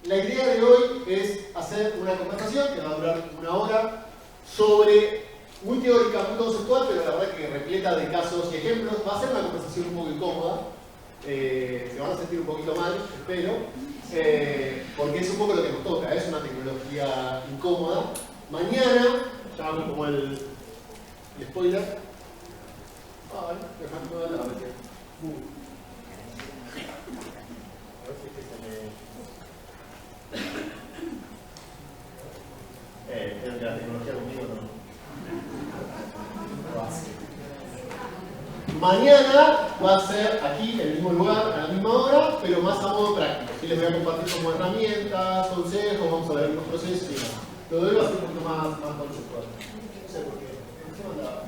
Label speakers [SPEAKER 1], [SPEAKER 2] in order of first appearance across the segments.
[SPEAKER 1] La idea de hoy es hacer una conversación que va a durar 1 hora sobre, muy teórica, muy conceptual, pero la verdad que repleta de casos y ejemplos. Va a ser una conversación un poco incómoda. Se van a sentir un poquito mal, espero, porque es un poco lo que nos toca, es una tecnología incómoda. Mañana, ya hago como el spoiler. Ay, dejando de lado. A ver si es que se me... creo que la tecnología conmigo no hace. Mañana va a ser aquí, en el mismo lugar, a la misma hora, pero más a modo práctico. Sí, les voy a compartir como herramientas, consejos, vamos a ver algunos procesos y demás. Lo de hoy va a ser un poquito más conceptual. No sé por qué. ¿Por qué se mandaba?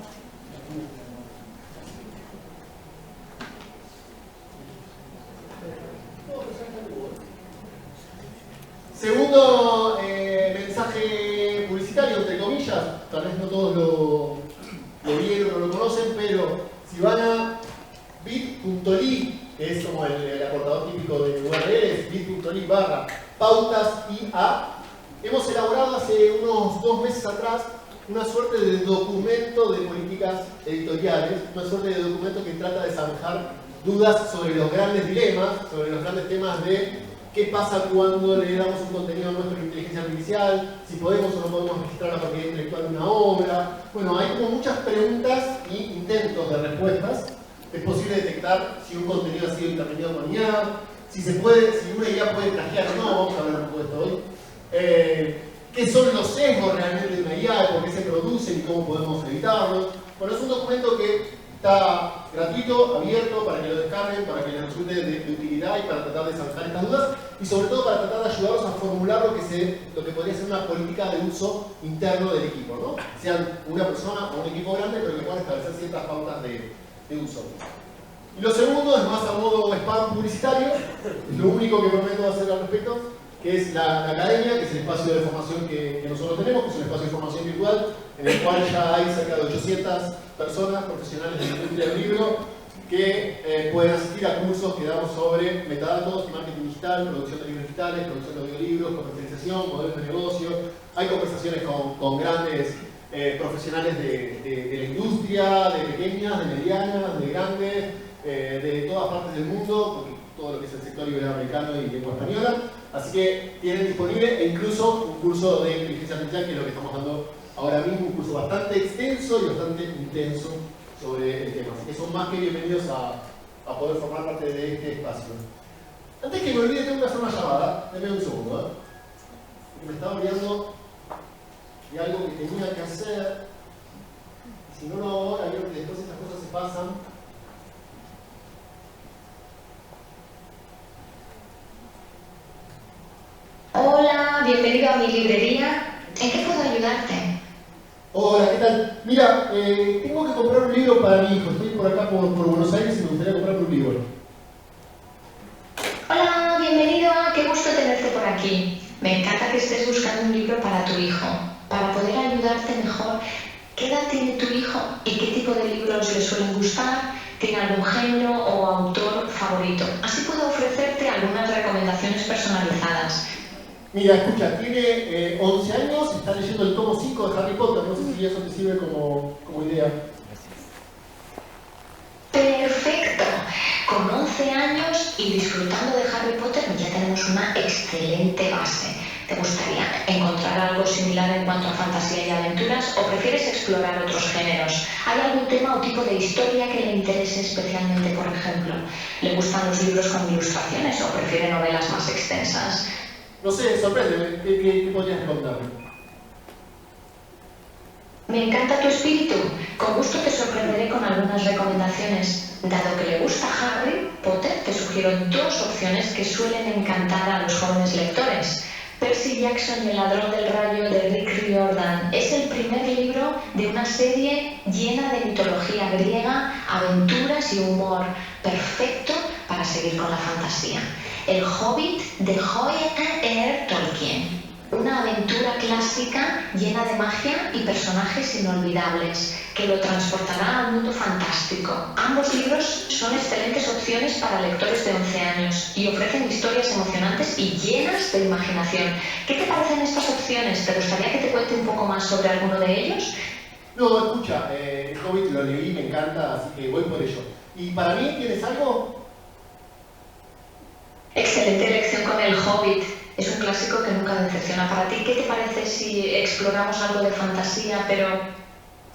[SPEAKER 1] Segundo mensaje publicitario, entre comillas, tal vez no todos lo vieron o lo conocen, pero si van a bit.ly, que es como el aportador típico de URLs, bit.ly/pautas_IA, hemos elaborado hace unos 2 meses atrás una suerte de documento de políticas editoriales, una suerte de documento que trata de zanjar dudas sobre los grandes dilemas, sobre los grandes temas de qué pasa cuando le damos un contenido nuestro en inteligencia artificial, si podemos o no podemos registrar la propiedad intelectual de una obra. Bueno, hay como muchas preguntas e intentos de respuestas. Es posible detectar si un contenido ha sido intervenido con IA, si una IA puede plagiar o no, vamos a hablar un poco de esto hoy. ¿Qué son los sesgos realmente de una IA, por qué se producen y cómo podemos evitarlos? Bueno, es un documento que está gratuito, abierto, para que lo descarguen, para que les resulte de utilidad y para tratar de zanjar estas dudas y sobre todo para tratar de ayudarlos a formular lo que podría ser una política de uso interno del equipo, ¿no? Sean una persona o un equipo grande, pero que puedan establecer ciertas pautas de uso. Y lo segundo es más a modo spam publicitario, es lo único que prometo hacer al respecto, que es la academia, que es el espacio de formación que nosotros tenemos, que es un espacio de formación virtual, en el cual ya hay cerca de 800 personas profesionales de la industria del libro que pueden asistir a cursos que damos sobre metadatos, marketing digital, producción de libros digitales, producción de audiolibros, comercialización, modelos de negocio. Hay conversaciones con grandes profesionales de la industria, de pequeñas, de medianas, de grandes, de todas partes del mundo, porque todo lo que es el sector iberoamericano y lengua española. Así que tienen disponible incluso un curso de inteligencia artificial, que es lo que estamos dando ahora mismo, un curso bastante extenso y bastante intenso sobre el tema. Así que son más que bienvenidos a poder formar parte de este espacio. Antes que me olvide, tengo que hacer una llamada. Denme un segundo, porque me estaba olvidando de algo que tenía que hacer. Y si no lo hago ahora, creo que después estas cosas se pasan.
[SPEAKER 2] Hola, bienvenido a mi librería. ¿En qué puedo ayudarte?
[SPEAKER 1] Hola, ¿qué tal? Mira, tengo que comprar un libro para mi hijo. Estoy por acá por Buenos Aires y me gustaría comprar un libro.
[SPEAKER 2] Hola, bienvenido. Qué gusto tenerte por aquí. Me encanta que estés buscando un libro para tu hijo. Para poder ayudarte mejor, ¿qué edad tiene tu hijo y qué tipo de libros le suelen gustar? ¿Tiene algún género o autor favorito? Así puedo ofrecerte algunas recomendaciones personalizadas.
[SPEAKER 1] Mira, escucha, tiene 11 años, está leyendo el tomo 5 de Harry Potter, no sé si eso te sirve como idea.
[SPEAKER 2] Perfecto. Con 11 años y disfrutando de Harry Potter ya tenemos una excelente base. ¿Te gustaría encontrar algo similar en cuanto a fantasía y aventuras o prefieres explorar otros géneros? ¿Hay algún tema o tipo de historia que le interese especialmente, por ejemplo? ¿Le gustan los libros con ilustraciones o prefiere novelas más extensas?
[SPEAKER 1] No sé, sorpréndeme, ¿qué podrías contarme?
[SPEAKER 2] Me encanta tu espíritu. Con gusto te sorprenderé con algunas recomendaciones. Dado que le gusta Harry Potter, te sugiero 2 opciones que suelen encantar a los jóvenes lectores. Percy Jackson y el ladrón del rayo de Rick Riordan es el primer libro de una serie llena de mitología griega, aventuras y humor, perfecto para seguir con la fantasía. El Hobbit de J.R.R. Tolkien. Una aventura clásica llena de magia y personajes inolvidables, que lo transportará al mundo fantástico. Ambos libros son excelentes opciones para lectores de 11 años y ofrecen historias emocionantes y llenas de imaginación. ¿Qué te parecen estas opciones? ¿Te gustaría que te cuente un poco más sobre alguno de ellos?
[SPEAKER 1] No, escucha, el Hobbit lo leí, me encanta, así que voy por ello. ¿Y para mí tienes algo?
[SPEAKER 2] Excelente elección con el Hobbit. Es un clásico que nunca decepciona. Para ti, ¿qué te parece si exploramos algo de fantasía, pero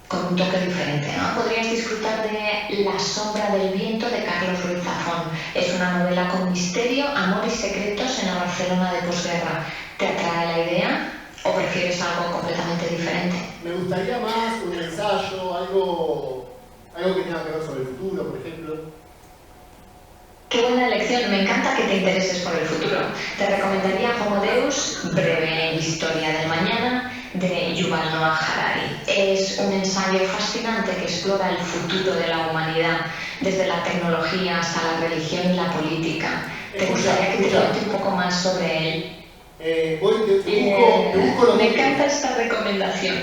[SPEAKER 2] con un toque diferente, ¿no? Podrías disfrutar de La sombra del viento de Carlos Ruiz Zafón. Es una novela con misterio, amor y secretos en la Barcelona de posguerra. ¿Te atrae la idea o prefieres algo completamente diferente?
[SPEAKER 1] Me gustaría más un ensayo, algo que tenga que ver sobre el futuro, por ejemplo.
[SPEAKER 2] Qué buena elección, me encanta que te intereses por el futuro. Te recomendaría Homo Deus, breve historia del mañana, de Yuval Noah Harari. Es un ensayo fascinante que explora el futuro de la humanidad, desde la tecnología hasta la religión y la política. ¿Te gustaría que te cuente un poco más sobre él?
[SPEAKER 1] Te busco los
[SPEAKER 2] Me encanta esta recomendación.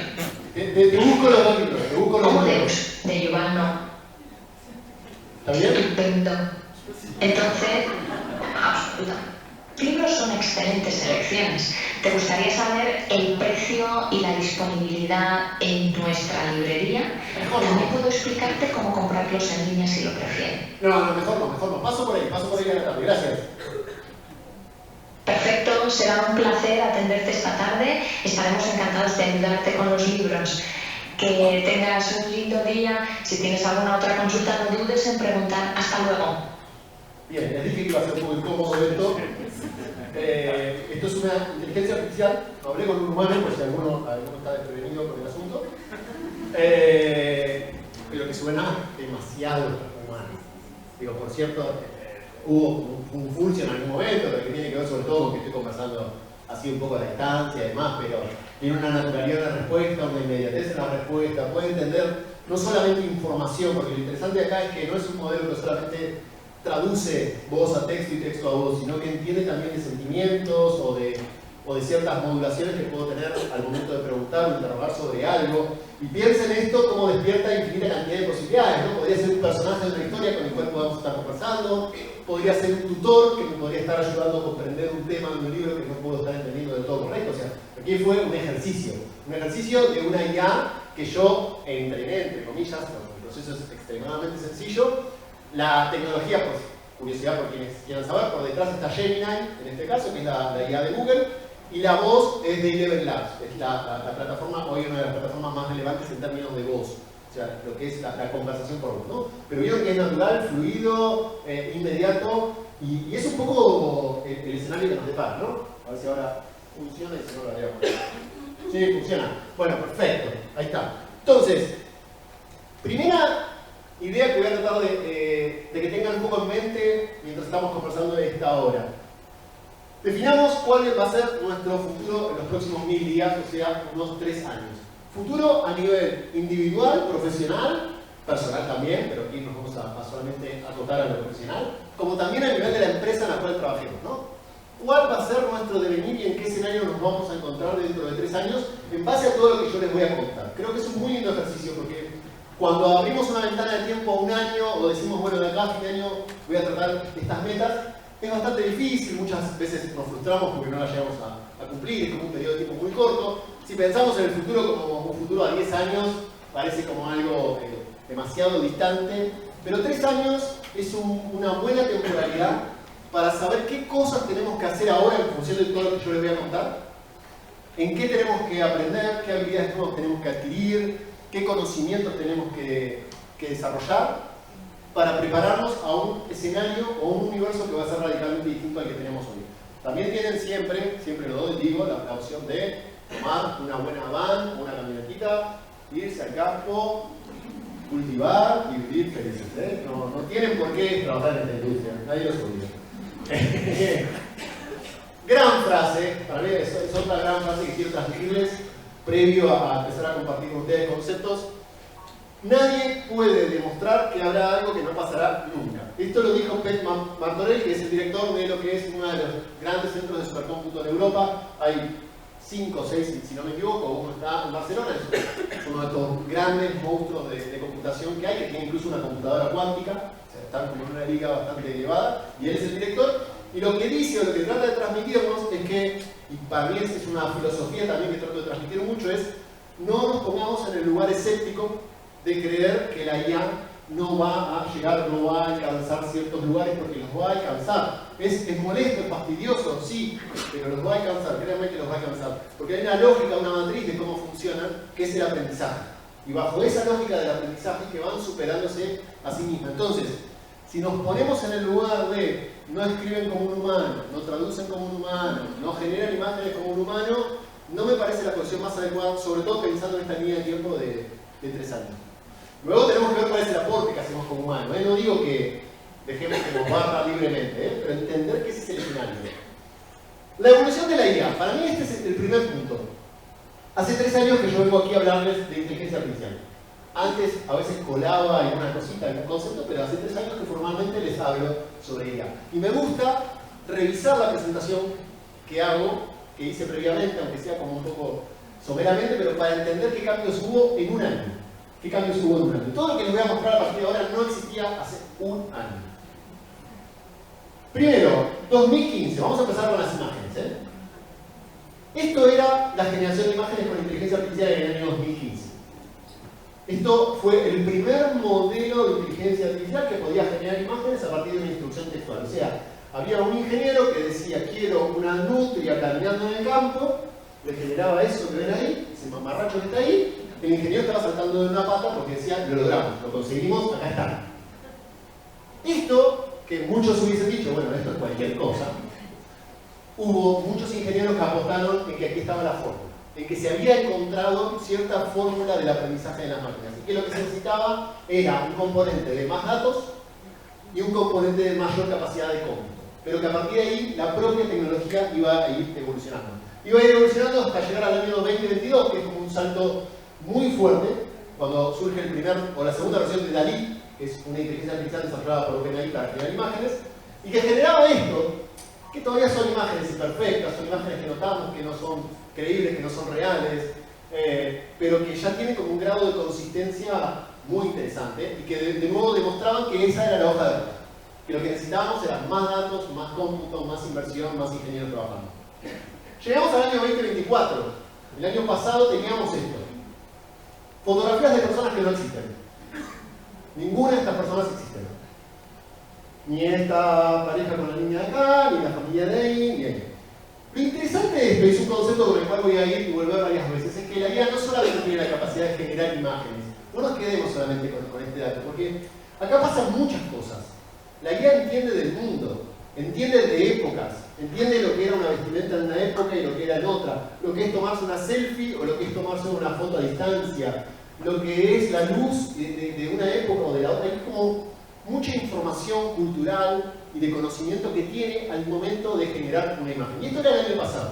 [SPEAKER 1] Te busco los dos libros, te busco los
[SPEAKER 2] Homo
[SPEAKER 1] dos libros.
[SPEAKER 2] Deus, de Yuval Noah.
[SPEAKER 1] ¿Está bien?
[SPEAKER 2] Estupendo. Entonces, absoluta. Libros son excelentes elecciones. ¿Te gustaría saber el precio y la disponibilidad en nuestra librería? También puedo explicarte cómo comprarlos en línea si lo prefieren.
[SPEAKER 1] No, mejor no. Paso por ahí a la tarde. Gracias.
[SPEAKER 2] Perfecto, será un placer atenderte esta tarde. Estaremos encantados de ayudarte con los libros. Que tengas un lindo día. Si tienes alguna otra consulta, no dudes en preguntar. Hasta luego.
[SPEAKER 1] Bien, les dije que iba a ser un poco incómodo esto. Esto es una inteligencia artificial. Hablé con un humano, pues si alguno está desprevenido con el asunto. Pero que suena demasiado humano. Digo, por cierto, hubo un funcio en algún momento, pero que tiene que ver sobre todo con que estoy conversando así un poco a la distancia y demás, pero tiene una naturalidad en la respuesta, una inmediatez en la respuesta, puede entender no solamente información, porque lo interesante acá es que no es un modelo que solamente traduce voz a texto y texto a voz, sino que entiende también de sentimientos o de ciertas modulaciones que puedo tener al momento de preguntar o interrogar sobre algo. Y piensa en esto como despierta infinita cantidad de posibilidades, ¿no? Podría ser un personaje de una historia con el cual podamos estar conversando, podría ser un tutor que me podría estar ayudando a comprender un tema de un libro que no puedo estar entendiendo del todo correcto. O sea, aquí fue un ejercicio de una IA que yo entrené, entre comillas, el proceso es extremadamente sencillo. La tecnología, pues, curiosidad por quienes quieran saber, por detrás está Gemini, en este caso, que es la IA de Google, y la voz es de Eleven Labs, es la plataforma, hoy una de las plataformas más relevantes en términos de voz, o sea, lo que es la conversación por voz, ¿no? Pero vieron que es natural, fluido, inmediato, y es un poco el escenario que nos depara, ¿no? A ver si ahora funciona y si no lo haría por ahí. Sí, funciona. Bueno, perfecto, ahí está. Entonces, primera idea que voy a tratar de que tengan un poco en mente mientras estamos conversando de esta hora. Definamos cuál va a ser nuestro futuro en los próximos 1000 días, o sea, unos 3 años. Futuro a nivel individual, profesional, personal también, pero aquí nos vamos a solamente acotar a lo profesional, como también a nivel de la empresa en la cual trabajemos, ¿no? ¿Cuál va a ser nuestro devenir y en qué escenario nos vamos a encontrar dentro de 3 años en base a todo lo que yo les voy a contar? Creo que es un muy lindo ejercicio porque cuando abrimos una ventana de tiempo a un año o decimos, bueno, de acá a fin de año voy a tratar estas metas, es bastante difícil, muchas veces nos frustramos porque no las llegamos a cumplir, es como un periodo de tiempo muy corto. Si pensamos en el futuro como un futuro a 10 años, parece como algo demasiado distante, pero 3 años es una buena temporalidad para saber qué cosas tenemos que hacer ahora en función de todo lo que yo les voy a contar, en qué tenemos que aprender, qué habilidades nuevas tenemos que adquirir, qué conocimientos tenemos que desarrollar para prepararnos a un escenario o un universo que va a ser radicalmente distinto al que tenemos hoy. También tienen siempre lo digo, la opción de tomar una buena van, una camionetita, irse al campo, cultivar y vivir felices. No tienen por qué trabajar en esta industria, nadie los obliga. Gran frase, para mí es otra gran frase que quiero transmitirles previo a empezar a compartir con ustedes conceptos. Nadie puede demostrar que habrá algo que no pasará nunca. Esto lo dijo Pet Martorell, que es el director de lo que es uno de los grandes centros de supercómputo en Europa. Hay 5 o 6, si no me equivoco, uno está en Barcelona, es uno de estos grandes monstruos de computación que hay, que tiene incluso una computadora cuántica, o sea, están como en una liga bastante elevada, y él es el director, y lo que dice, o lo que trata de transmitirnos es que, y para mí es una filosofía también que trato de transmitir mucho, es no nos pongamos en el lugar escéptico de creer que la IA no va a llegar, no va a alcanzar ciertos lugares, porque los va a alcanzar. Es molesto, es fastidioso, sí, pero los va a alcanzar, créanme que los va a alcanzar. Porque hay una lógica, una matriz de cómo funcionan, que es el aprendizaje. Y bajo esa lógica del aprendizaje que van superándose a sí mismas. Entonces, si nos ponemos en el lugar de no escriben como un humano, no traducen como un humano, no generan imágenes como un humano, no me parece la posición más adecuada, sobre todo pensando en esta línea de tiempo de 3 años. Luego tenemos que ver cuál es el aporte que hacemos como humanos. No digo que dejemos que nos barra libremente, pero entender que ese es el escenario. La evolución de la IA. Para mí este es el primer punto. Hace 3 años que yo vengo aquí a hablarles de inteligencia artificial. Antes a veces colaba alguna cosita, algún concepto, pero hace 3 años que formalmente les hablo sobre IA. Y me gusta revisar la presentación que hago, que hice previamente, aunque sea como un poco someramente, pero para entender qué cambios hubo en un año. ¿Qué cambios hubo en un año? Todo lo que les voy a mostrar a partir de ahora no existía hace un año. Primero, 2015. Vamos a empezar con las imágenes. Esto era la generación de imágenes con inteligencia artificial en el año 2015. Esto fue el primer modelo de inteligencia artificial que podía generar imágenes a partir de una instrucción textual. O sea, había un ingeniero que decía, quiero una nutria caminando en el campo, le generaba eso que ven ahí, ese mamarracho que está ahí. El ingeniero estaba saltando de una pata porque decía, lo logramos, lo conseguimos, acá está. Esto, que muchos hubiesen dicho, bueno, esto es cualquier cosa, hubo muchos ingenieros que apostaron en que aquí estaba la fórmula, en que se había encontrado cierta fórmula del aprendizaje de las máquinas, y que lo que se necesitaba era un componente de más datos y un componente de mayor capacidad de cómputo, pero que a partir de ahí la propia tecnología iba a ir evolucionando. Iba a ir evolucionando hasta llegar al año 2022, que es como un salto muy fuerte, cuando surge el primer o la segunda versión de DALL-E, que es una inteligencia artificial desarrollada por OpenAI para generar imágenes, y que generaba esto, que todavía son imágenes imperfectas, son imágenes que notamos que no son creíbles, que no son reales, pero que ya tienen como un grado de consistencia muy interesante, y que de nuevo demostraban que esa era la hoja de ruta, que lo que necesitábamos era más datos, más cómputo, más inversión, más ingenieros trabajando. Llegamos al año 2024, el año pasado teníamos esto. Fotografías de personas que no existen. Ninguna de estas personas existen. Ni esta pareja con la niña de acá, ni la familia de ahí, ni ahí. Lo interesante de esto, y es un concepto con el cual voy a ir y volver varias veces, es que la IA no solamente tiene la capacidad de generar imágenes. No nos quedemos solamente con este dato, porque acá pasan muchas cosas. La IA entiende del mundo, entiende de épocas, entiende lo que era una vestimenta en una época y lo que era en otra, lo que es tomarse una selfie o lo que es tomarse una foto a distancia, lo que es la luz de una época o de la otra. Hay como mucha información cultural y de conocimiento que tiene al momento de generar una imagen. Y esto era el año pasado.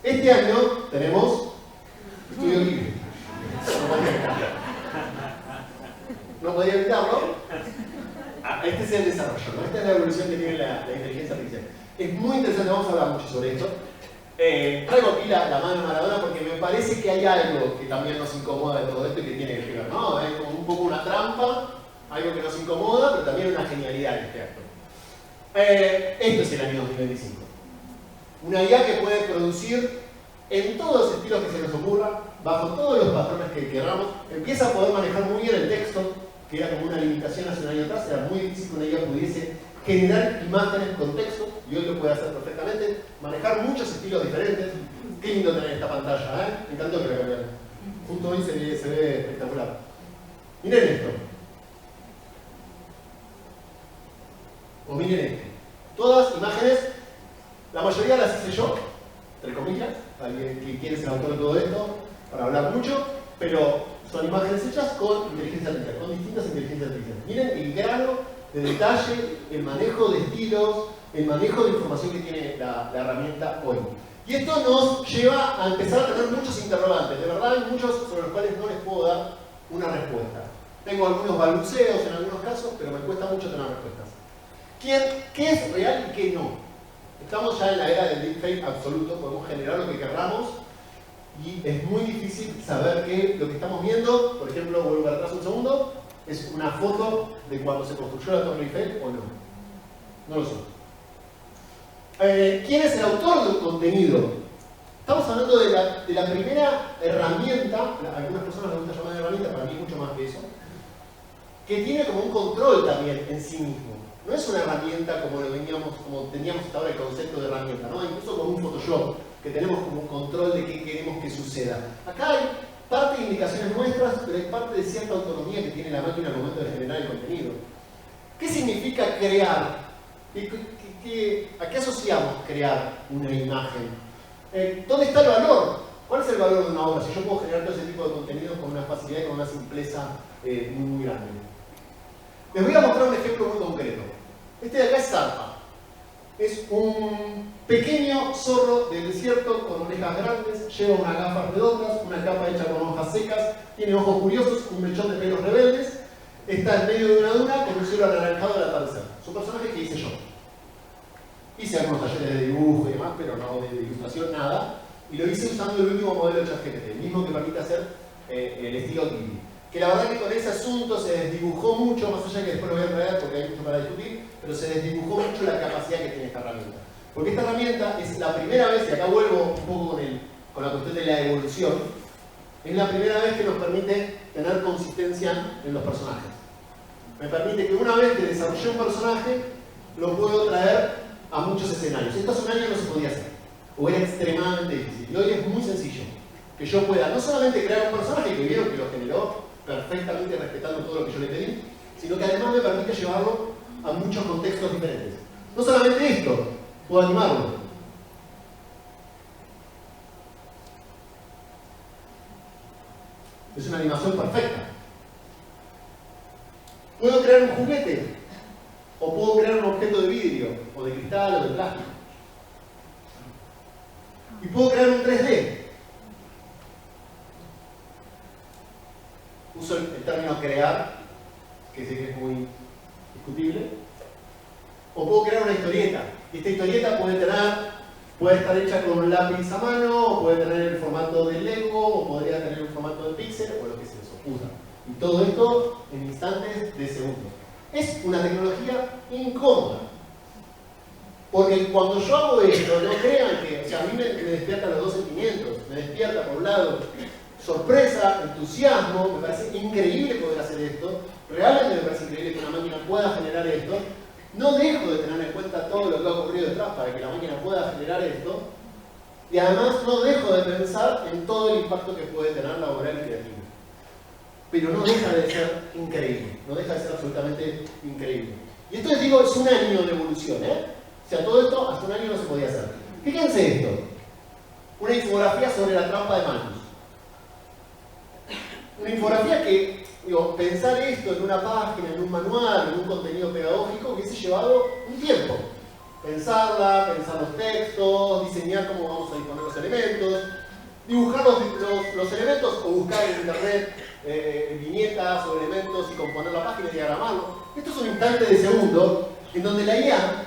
[SPEAKER 1] Este año tenemos estudio libre. No podía evitarlo. Este es el desarrollo, ¿no? Esta es la evolución que tiene la inteligencia artificial. Es muy interesante, vamos a hablar mucho sobre esto. Traigo aquí la mano de Maradona porque me parece que hay algo que también nos incomoda de todo esto y que tiene que ver, ¿no? Hay como un poco una trampa, algo que nos incomoda, pero también una genialidad en este acto. Esto es el año 2025. Una IA que puede producir en todos los estilos que se nos ocurra, bajo todos los patrones que queramos, empieza a poder manejar muy bien el texto, que era como una limitación hace un año atrás. Era muy difícil que una IA pudiese generar imágenes con texto, y hoy lo puede hacer perfectamente, manejar muchos estilos diferentes. Qué lindo tener esta pantalla, ¿eh? Me encantó que la cambiaran. Justo hoy se ve espectacular. Miren esto. O miren este. Todas imágenes, la mayoría las hice yo, entre comillas, alguien que quiere ser autor de todo esto, para hablar mucho, pero son imágenes hechas con inteligencia artificial, con distintas inteligencias artificiales. Miren el grado de detalle, el manejo de estilos, el manejo de información que tiene la herramienta hoy. Y esto nos lleva a empezar a tener muchos interrogantes. De verdad hay muchos sobre los cuales no les puedo dar una respuesta. Tengo algunos balbuceos en algunos casos, pero me cuesta mucho tener respuestas. ¿Qué es real y qué no? Estamos ya en la era del deepfake absoluto, podemos generar lo que querramos y es muy difícil saber que lo que estamos viendo, por ejemplo, vuelvo para atrás un segundo, es una foto de cuando se construyó la Torre Eiffel o no. No lo sé. ¿Quién es el autor del contenido? Estamos hablando de la primera herramienta, a algunas personas les gusta llamar herramienta, para mí mucho más que eso, que tiene como un control también en sí mismo. No es una herramienta como teníamos hasta ahora el concepto de herramienta, ¿no? Incluso como un Photoshop, que tenemos como un control de qué queremos que suceda. Acá hay parte de indicaciones nuestras, pero hay parte de cierta autonomía que tiene la máquina al momento de generar el contenido. ¿Qué significa crear? ¿A qué asociamos crear una imagen? ¿Dónde está el valor? ¿Cuál es el valor de una obra? Si yo puedo generar todo ese tipo de contenidos con una facilidad y con una simpleza muy grande. Les voy a mostrar un ejemplo muy concreto. Este de acá es Zarpa. Es un pequeño zorro del desierto con orejas grandes, lleva unas gafas redondas, una capa hecha con hojas secas, tiene ojos curiosos, un mechón de pelos rebeldes, está en medio de una duna con un cielo anaranjado al atardecer. Es un personaje que hice yo. Hice algunos talleres de dibujo y demás, pero no de ilustración, nada. Y lo hice usando el último modelo de ChatGPT, el mismo que permite hacer el estilo Ghibli. Que la verdad que con ese asunto se desdibujó mucho, más allá que después lo voy a traer porque hay mucho para discutir, pero se desdibujó mucho la capacidad que tiene esta herramienta. Porque esta herramienta es la primera vez, y acá vuelvo un poco con la cuestión de la evolución, es la primera vez que nos permite tener consistencia en los personajes. Me permite que una vez que desarrollé un personaje, lo puedo traer a muchos escenarios. Esto hace un año no se podía hacer, o era extremadamente difícil. Y hoy es muy sencillo. Que yo pueda no solamente crear un personaje, que vieron que lo generó perfectamente respetando todo lo que yo le pedí, sino que además me permite llevarlo a muchos contextos diferentes. No solamente esto, puedo animarlo. Es una animación perfecta. Puedo crear un juguete, o puedo crear un objeto de vidrio, o de cristal, o de plástico. Y puedo crear un 3D. Uso el término crear, que sé que es muy discutible. O puedo crear una historieta. Y esta historieta puede estar hecha con un lápiz a mano, o puede tener el formato de Lego, o podría tener un formato de píxel, o lo que se les ocurra. Y todo esto en instantes de segundos. Es una tecnología incómoda. Porque cuando yo hago esto, no crean que, o sea, a mí me despierta los dos sentimientos. Me despierta, por un lado, sorpresa, entusiasmo, me parece increíble poder hacer esto. Realmente me parece increíble que una máquina pueda generar esto. No dejo de tener en cuenta todo lo que ha ocurrido detrás para que la máquina pueda generar esto. Y además no dejo de pensar en todo el impacto que puede tener laboral y creativo. Pero no deja de ser increíble, no deja de ser absolutamente increíble. Y esto les digo, es un año de evolución, ¿eh? O sea, todo esto hasta un año no se podía hacer. Fíjense esto, una infografía sobre la trampa de Malthus. Una infografía que, digo, pensar esto en una página, en un manual, en un contenido pedagógico, hubiese llevado un tiempo. Pensarla, pensar los textos, diseñar cómo vamos a disponer los elementos, dibujar los elementos o buscar en internet viñetas o elementos y componer la página y diagramarlo. Esto es un instante de segundo en donde la IA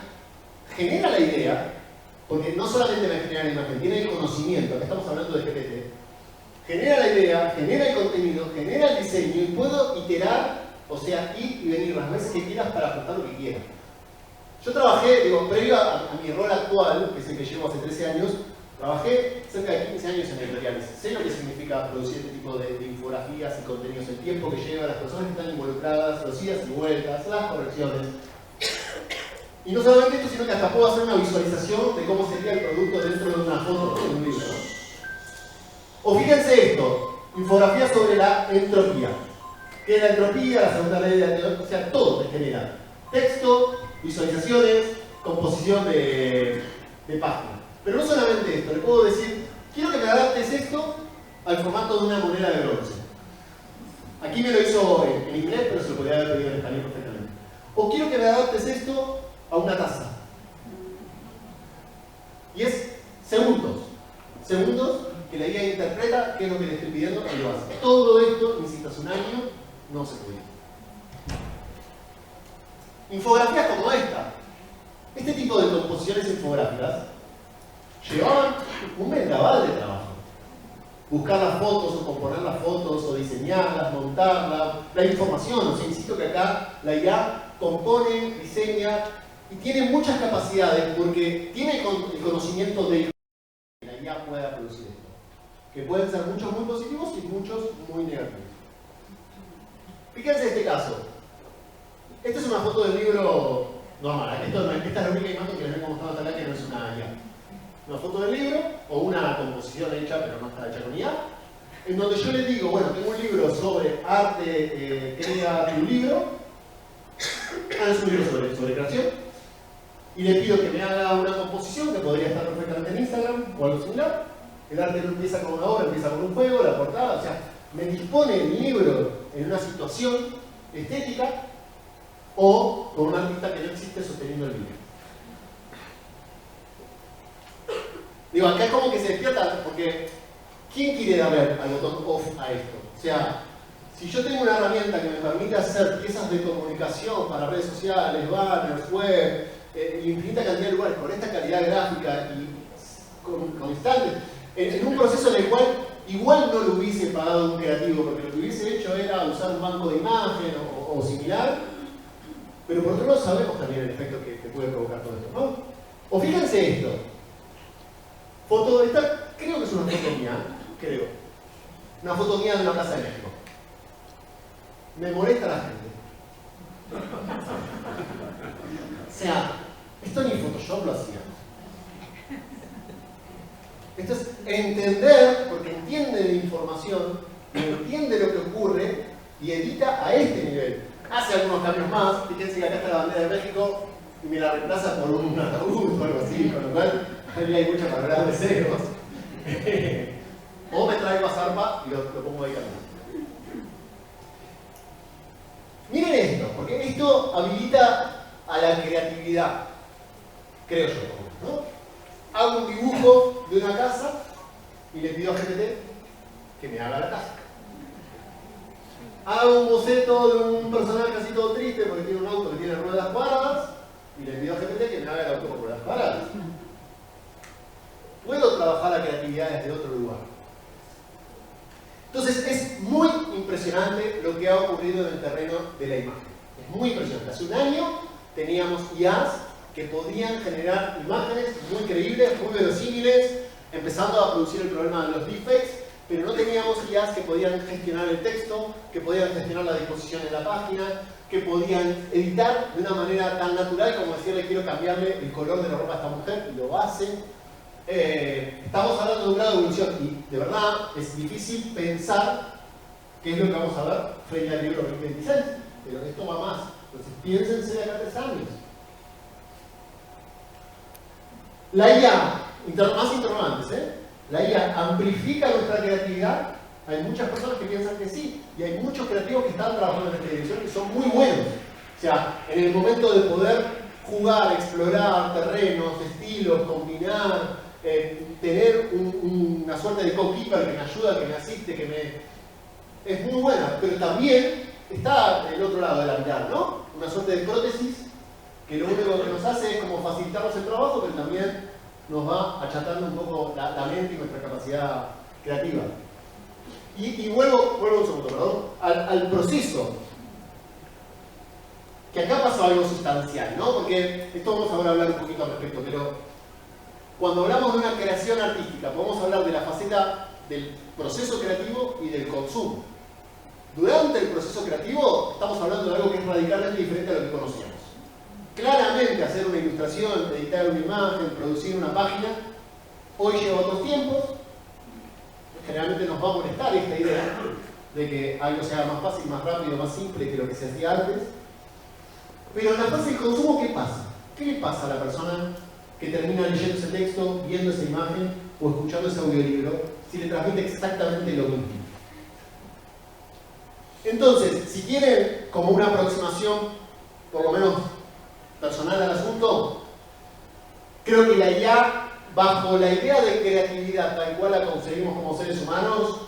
[SPEAKER 1] genera la idea, porque no solamente me genera la imagen, tiene el conocimiento, acá estamos hablando de GPT, genera la idea, genera el contenido, genera el diseño y puedo iterar, o sea, ir y venir las veces que quieras para ajustar lo que quieras. Yo trabajé, digo, previo a mi rol actual, que es el que llevo hace 13 años, trabajé cerca de 15 años en editoriales. Sé lo que significa producir este tipo de infografías y contenidos, el tiempo que lleva, las personas que están involucradas, los idas y vueltas, las correcciones. Y no solamente esto, sino que hasta puedo hacer una visualización de cómo sería el producto dentro de una foto de un libro. O fíjense esto, infografía sobre la entropía. ¿Qué es la entropía? La segunda ley de la entropía, o sea, todo te genera. Texto, visualizaciones, composición de páginas. Pero no solamente esto, le puedo decir, quiero que me adaptes esto al formato de una moneda de bronce. Aquí me lo hizo en inglés, pero se lo podría haber pedido en español perfectamente. O quiero que me adaptes esto a una taza. Y es segundos. Segundos que la IA interpreta qué es lo que le estoy pidiendo y lo hace. Todo esto, insisto, hace un año no se podía. Infografías como esta. Este tipo de composición composiciones infográficas llevaban un vendaval de trabajo. Buscar las fotos, o componer las fotos, o diseñarlas, montarlas, la información. O sea, insisto que acá la IA compone, diseña y tiene muchas capacidades porque tiene el conocimiento de que la IA pueda producir esto. Que pueden ser muchos muy positivos y muchos muy negativos. Fíjense este caso. Esta es una foto del libro normal. Esta es la única imagen que les vengo mostrando hasta acá que no es una IA. Una foto del libro, o una composición hecha, pero no está hecha con IA, en donde yo les digo, bueno, tengo un libro sobre arte, crea tu libro, es un libro sobre creación, y le pido que me haga una composición que podría estar perfectamente en Instagram o algo similar. El arte no empieza con una obra, empieza con un juego, la portada, o sea, me dispone el libro en una situación estética o con un artista que no existe sosteniendo el libro. Digo, acá es como que se despierta, porque ¿quién quiere darle al botón off a esto? O sea, si yo tengo una herramienta que me permite hacer piezas de comunicación para redes sociales, banners, web, infinita cantidad de lugares, con esta calidad gráfica y constante, en un proceso en el cual igual no lo hubiese pagado un creativo, porque lo que hubiese hecho era usar un banco de imagen o similar, pero por otro lado sabemos también el efecto que puede provocar todo esto, ¿no? O fíjense esto. Foto, esta creo que es una foto mía, creo. Una foto mía de una plaza de México. Me molesta la gente. O sea, esto ni Photoshop lo hacía. Esto es entender, porque entiende de información, entiende lo que ocurre y edita a este nivel. Hace algunos cambios más, fíjense que acá está la bandera de México y me la reemplaza por un ataúd o algo así, con lo cual ahí hay mucha palabra de ceros. O me traigo a Zarpa y lo pongo ahí también. Miren esto, porque esto habilita a la creatividad, creo yo, ¿no? Hago un dibujo de una casa y le pido a GPT que me haga la casa. Hago un boceto de un personaje así todo triste porque tiene un auto que tiene ruedas cuadradas y le pido a GPT que me haga el auto con ruedas cuadradas. Puedo trabajar la creatividad desde otro lugar. Entonces es muy impresionante lo que ha ocurrido en el terreno de la imagen. Es muy impresionante. Hace un año teníamos IAs que podían generar imágenes muy creíbles, muy verosímiles, empezando a producir el problema de los deepfakes, pero no teníamos IAs que podían gestionar el texto, que podían gestionar la disposición en la página, que podían editar de una manera tan natural como decirle quiero cambiarle el color de la ropa a esta mujer, y lo hacen. Estamos hablando de un grado de evolución y de verdad es difícil pensar qué es lo que vamos a ver frente al libro 2026, pero esto va más. Entonces piénsense de acá a 3 años. La IA, más interrogantes, la IA amplifica nuestra creatividad. Hay muchas personas que piensan que sí, y hay muchos creativos que están trabajando en esta dirección y son muy buenos. O sea, en el momento de poder jugar, explorar terrenos, estilos, combinar, tener una suerte de co-keeper que me ayuda, que me asiste, es muy buena, pero también está el otro lado de la mirada, ¿no? Una suerte de prótesis que lo único que nos hace es como facilitarnos el trabajo, pero también nos va achatando un poco la mente y nuestra capacidad creativa. Y vuelvo un segundo, perdón, al proceso. Que acá pasa algo sustancial, ¿no? Porque esto vamos ahora a hablar un poquito al respecto, pero cuando hablamos de una creación artística, podemos hablar de la faceta del proceso creativo y del consumo. Durante el proceso creativo estamos hablando de algo que es radicalmente diferente a lo que conocíamos. Claramente hacer una ilustración, editar una imagen, producir una página, hoy lleva otros tiempos. Generalmente nos va a molestar esta idea de que algo sea más fácil, más rápido, más simple que lo que se hacía antes. Pero en la fase del consumo, ¿qué pasa? ¿Qué le pasa a la persona que termina leyendo ese texto, viendo esa imagen o escuchando ese audiolibro si le transmite exactamente lo mismo? Entonces, si quieren como una aproximación, por lo menos personal al asunto, creo que la IA, bajo la idea de creatividad tal cual la concebimos como seres humanos,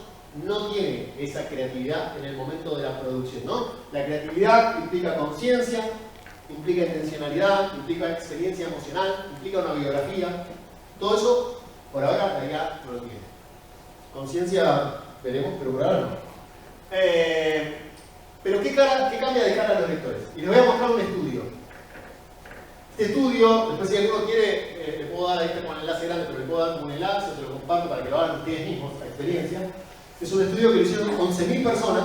[SPEAKER 1] no tiene esa creatividad en el momento de la producción, ¿no? La creatividad implica conciencia, implica intencionalidad, implica experiencia emocional, implica una biografía. Todo eso, por ahora, la IA no lo tiene. Conciencia, veremos, pero por ahora no. Pero ¿qué cambia de cara a los lectores? Y les voy a mostrar un estudio. Este estudio, después si alguno quiere, le puedo dar, ahí está con el enlace grande, pero le puedo dar como un enlace, se lo comparto para que lo hagan ustedes mismos, la experiencia. Es un estudio que lo hicieron 11.000 personas,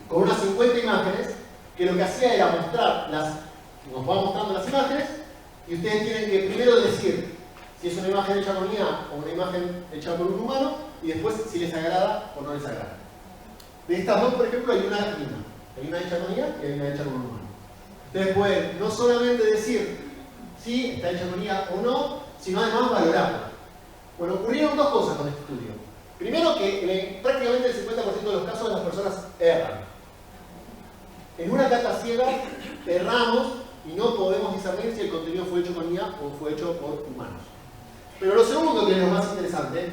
[SPEAKER 1] con unas 50 imágenes, que lo que hacía era mostrar nos va mostrando las imágenes, y ustedes tienen que primero decir si es una imagen hecha con IA o una imagen hecha por un humano, y después si les agrada o no les agrada. De estas dos, por ejemplo, hay una hecha con IA y hay una hecha con un humano. Ustedes pueden no solamente decir si está hecha con IA o no, sino además valorarla. Bueno, ocurrieron dos cosas con este estudio. Primero, que prácticamente el 50% de los casos las personas erran. En una cata ciega erramos y no podemos discernir si el contenido fue hecho con IA o fue hecho por humanos. Pero lo segundo, que es lo más interesante,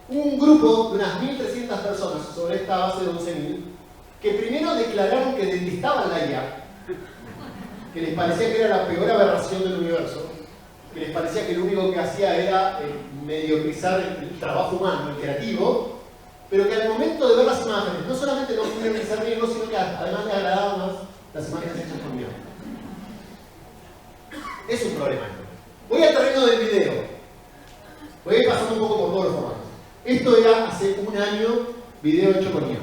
[SPEAKER 1] un grupo de unas 1.300 personas sobre esta base de 11.000 que primero declararon que detestaban la IA, que les parecía que era la peor aberración del universo, que les parecía que lo único que hacía era mediocrizar el trabajo humano, el creativo, pero que al momento de ver las imágenes no solamente no pudieron discernirlo, sino que además les agradaban más las imágenes hechas con IA. Es un problema esto. Voy al terreno del video. Voy a ir pasando un poco por todos los formatos. Esto era hace un año, video hecho con IA.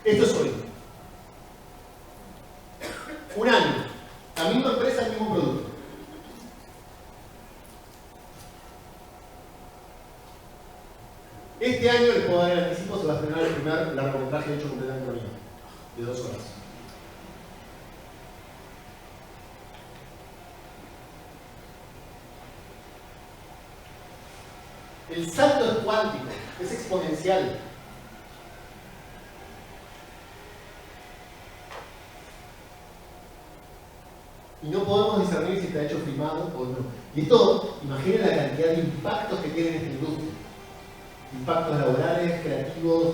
[SPEAKER 1] Esto es hoy. Un año. La misma empresa, el mismo producto. Este año les puedo dar el anticipo, se va a estrenar el primer largometraje hecho completamente con IA, de 2 horas. El salto es cuántico, es exponencial. Y no podemos discernir si está hecho filmado o no. Y esto, imaginen la cantidad de impactos que tiene en esta industria. Impactos laborales, creativos.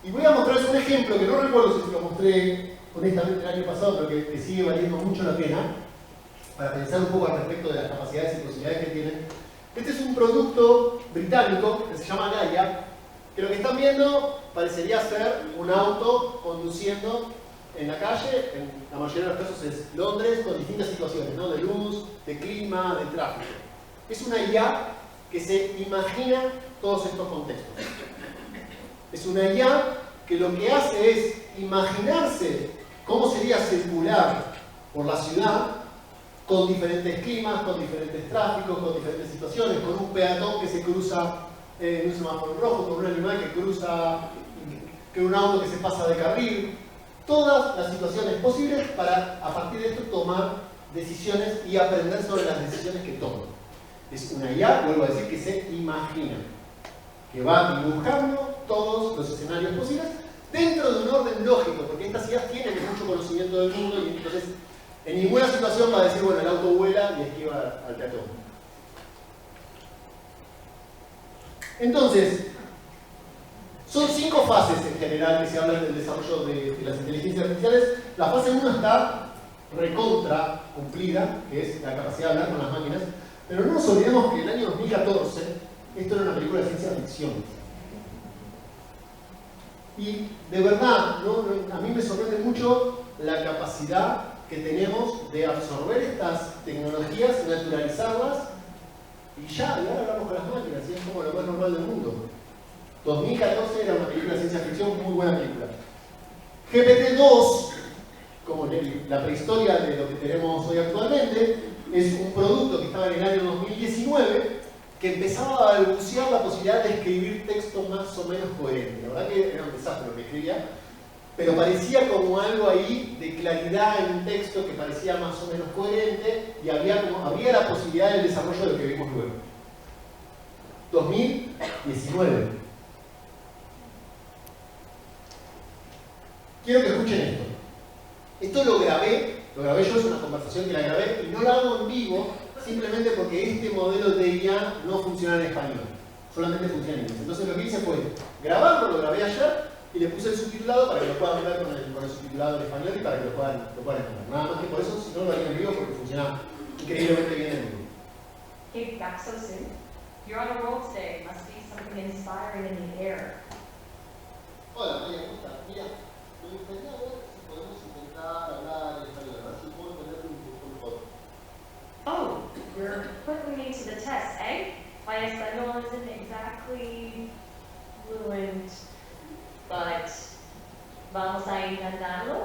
[SPEAKER 1] Y voy a mostrarles un ejemplo que no recuerdo si lo mostré honestamente el año pasado, pero que sigue valiendo mucho la pena, para pensar un poco al respecto de las capacidades y posibilidades que tienen. Este es un producto británico que se llama Gaia, que lo que están viendo parecería ser un auto conduciendo en la calle, en la mayoría de los casos es Londres, con distintas situaciones, ¿no? De luz, de clima, de tráfico. Es una IA que se imagina todos estos contextos. Es una IA que lo que hace es imaginarse cómo sería circular por la ciudad con diferentes climas, con diferentes tráficos, con diferentes situaciones, con un peatón que se cruza en un semáforo rojo, con un animal que cruza, con un auto que se pasa de carril. Todas las situaciones posibles para, a partir de esto, tomar decisiones y aprender sobre las decisiones que toman. Es una IA, vuelvo a decir, que se imagina, que va dibujando todos los escenarios posibles dentro de un orden lógico, porque estas IAs tienen mucho conocimiento del mundo y entonces en ninguna situación va a decir, bueno, el auto vuela y esquiva al peatón. Entonces, son 5 fases en general que se hablan del desarrollo de las inteligencias artificiales. La fase 1 está recontra cumplida, que es la capacidad de hablar con las máquinas, pero no nos olvidemos que en el año 2014 esto era una película de ciencia ficción. Y de verdad, a mí me sorprende mucho la capacidad que tenemos de absorber estas tecnologías, naturalizarlas y ahora hablamos con las máquinas, y es como lo más normal del mundo. 2014 era una película de ciencia ficción, muy buena película. GPT-2, como la prehistoria de lo que tenemos hoy actualmente, es un producto que estaba en el año 2019 que empezaba a balbucear la posibilidad de escribir texto más o menos coherente. La verdad que era un desastre lo que escribía, pero parecía como algo ahí de claridad en un texto que parecía más o menos coherente y había la posibilidad del desarrollo de lo que vimos luego. 2019. quiero que escuchen esto. Esto lo grabé yo, es una conversación que la grabé y no la hago en vivo simplemente porque este modelo de IA no funciona en español, solamente funciona en inglés. Entonces lo que hice fue grabarlo, lo grabé ayer y le puse el subtitulado para que lo puedan ver con el subtitulado en español y para que lo puedan entender. Nada más que por eso, si no lo haría en vivo porque funciona increíblemente bien en vivo.
[SPEAKER 3] Hey, back so soon? You're on a roll today. Must be something inspiring in the air.
[SPEAKER 1] Hola, María, ¿cómo estás? Mira, me gustaría ver si podemos intentar hablar en español, a ver si puedo ponerle un poco mejor.
[SPEAKER 3] Oh, you're putting me to the test, eh? My español isn't exactly fluent, but vamos a intentarlo.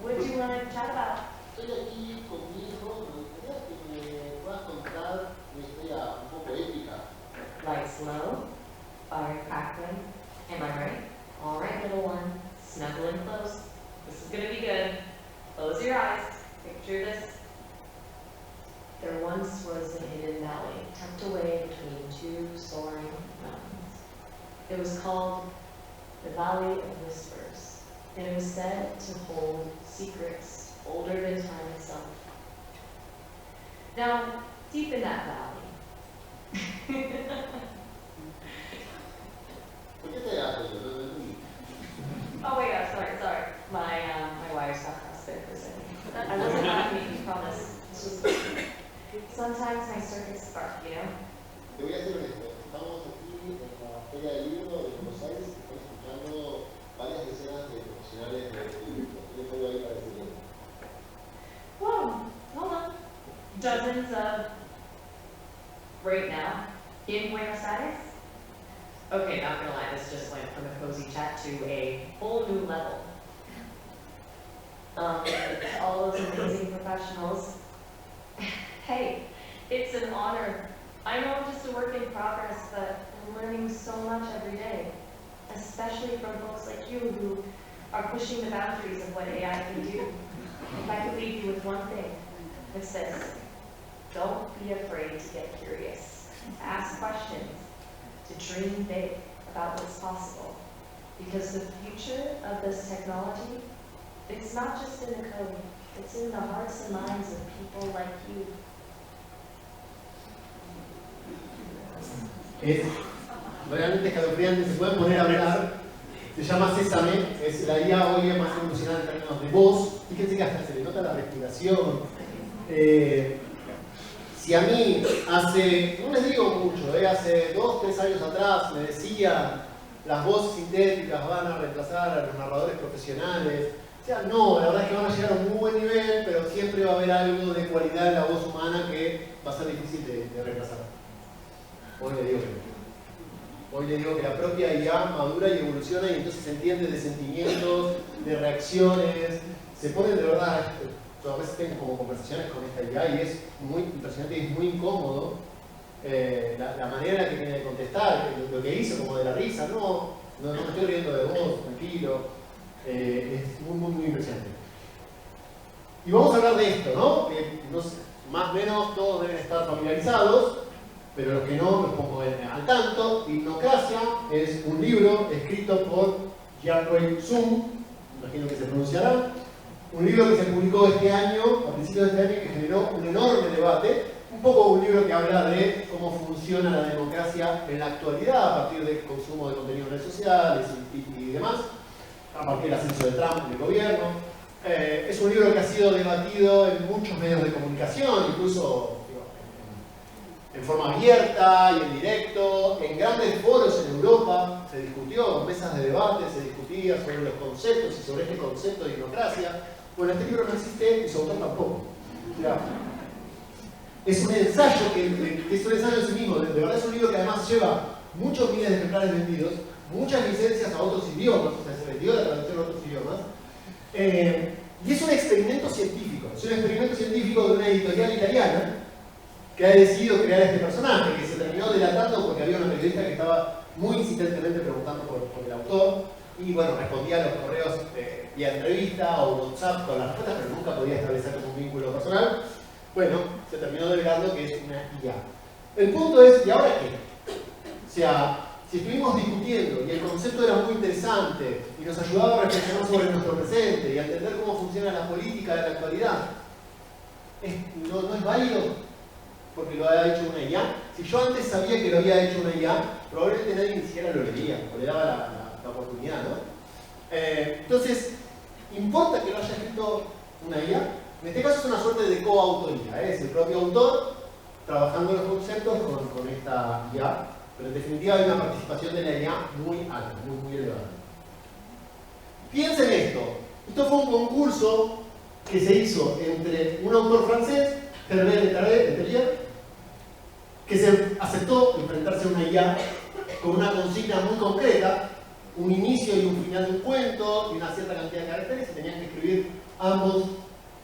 [SPEAKER 3] What do you want to chat about?
[SPEAKER 1] Estoy aquí con mi hijo, me gustaría que me puedas contar una historia un poco épica.
[SPEAKER 3] Like slow, fire crackling. Am I right? All right, little one. Snuggle in close. This is gonna be good. Close your eyes. Picture this. There once was a hidden valley tucked away between two soaring mountains. It was called the Valley of Whispers, and it was said to hold secrets older than time itself. Now, deep in that valley,
[SPEAKER 1] ¿Por qué te das eso? No entendí.
[SPEAKER 3] oh wait, sorry. My wires got crossed there for a second. I wasn't laughing, you promise. It's just sometimes my circuits spark, you know?
[SPEAKER 1] Te voy a ser honesto. Estamos aquí en la Feria del Libro de Buenos Aires y estamos escuchando varias decenas de profesionales de libros. ¿Tienes algo ahí para decir?
[SPEAKER 3] Whoa, hold on. Dozens of right now in Buenos Aires? Okay, not gonna lie, this just went from a cozy chat to a whole new level. All those amazing professionals. Hey, it's an honor. I know I'm just a work in progress, but I'm learning so much every day, especially from folks like you who are pushing the boundaries of what AI can do. If I could leave you with one thing, it's this. Don't be afraid to get curious, to ask questions, to dream big about what's possible. Because the future of this technology, it's not just in the code, it's in the hearts and minds of people like you.
[SPEAKER 1] Es realmente escalofriante, se pueden poner a hablar. Se llama Sésame, es la IA hoy más evolucionada en términos de voz. Fíjense que hasta se le nota la respiración. Si a mí hace, no les digo mucho, hace 2 o 3 años atrás me decían las voces sintéticas van a reemplazar a los narradores profesionales, o sea, no, la verdad es que van a llegar a un muy buen nivel, pero siempre va a haber algo de cualidad en la voz humana que va a ser difícil de reemplazar. Hoy le digo que no. Hoy le digo que la propia IA madura y evoluciona y entonces se entiende de sentimientos, de reacciones, se pone de verdad. Yo a veces tengo como conversaciones con esta IA y es muy impresionante y es muy incómodo la manera en la que tiene de contestar, lo que hizo como de la risa, no me estoy riendo de vos, tranquilo, es muy impresionante. Y vamos a hablar de esto, ¿no? Que no sé, más o menos todos deben estar familiarizados, pero los que no los pongo al tanto. Hipnocracia es un libro escrito por Jianwei Sun, imagino que se pronunciará. Un libro que se publicó este año, a principios de este año, que generó un enorme debate. Un poco un libro que habla de cómo funciona la democracia en la actualidad a partir del consumo de contenido en redes sociales y demás, a partir del ascenso de Trump en el gobierno. Es un libro que ha sido debatido en muchos medios de comunicación, incluso en forma abierta y en directo, en grandes foros en Europa se discutió, en mesas de debate se discutía sobre los conceptos y sobre este concepto de hipnocracia. Bueno, este libro no existe y su autor tampoco. O sea, es un ensayo que es un ensayo en sí mismo, de verdad es un libro que además lleva muchos miles de ejemplares vendidos, muchas licencias a otros idiomas, o sea, se vendió la traducción a otros idiomas, y es un experimento científico, de una editorial italiana que ha decidido crear este personaje, que se terminó delatando porque había una periodista que estaba muy insistentemente preguntando por el autor, y bueno, respondía a los correos vía entrevista o WhatsApp con las respuestas, pero nunca podía establecer como un vínculo personal. Bueno, se terminó develando que es una IA. El punto es, ¿y ahora qué? O sea, si estuvimos discutiendo y el concepto era muy interesante y nos ayudaba a reflexionar sobre nuestro presente y a entender cómo funciona la política de la actualidad, ¿no es válido? Porque lo haya hecho una IA. Si yo antes sabía que lo había hecho una IA, probablemente nadie ni siquiera lo leía o le daba la oportunidad, ¿no? Entonces, ¿importa que lo haya escrito una IA? En este caso es una suerte de coautoría, es el propio autor trabajando los conceptos con esta IA, pero en definitiva hay una participación de la IA muy alta, muy elevada. Piensen esto, esto fue un concurso que se hizo entre un autor francés, Hervé Letellier, que se aceptó enfrentarse a una IA con una consigna muy concreta, un inicio y un final de un cuento y una cierta cantidad de caracteres, y tenían que escribir ambos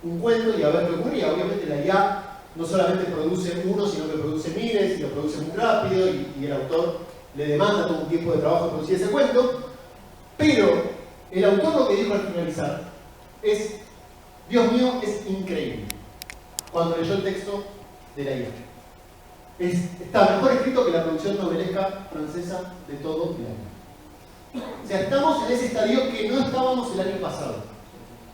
[SPEAKER 1] un cuento y a ver qué ocurría. Obviamente la IA no solamente produce uno, sino que produce miles y lo produce muy rápido y el autor le demanda todo un tiempo de trabajo producir ese cuento, pero el autor lo que dijo al finalizar es: Dios mío, es increíble, cuando leyó el texto de la IA. Está mejor escrito que la producción novelesca francesa de todo el año. O sea, estamos en ese estadio que no estábamos el año pasado.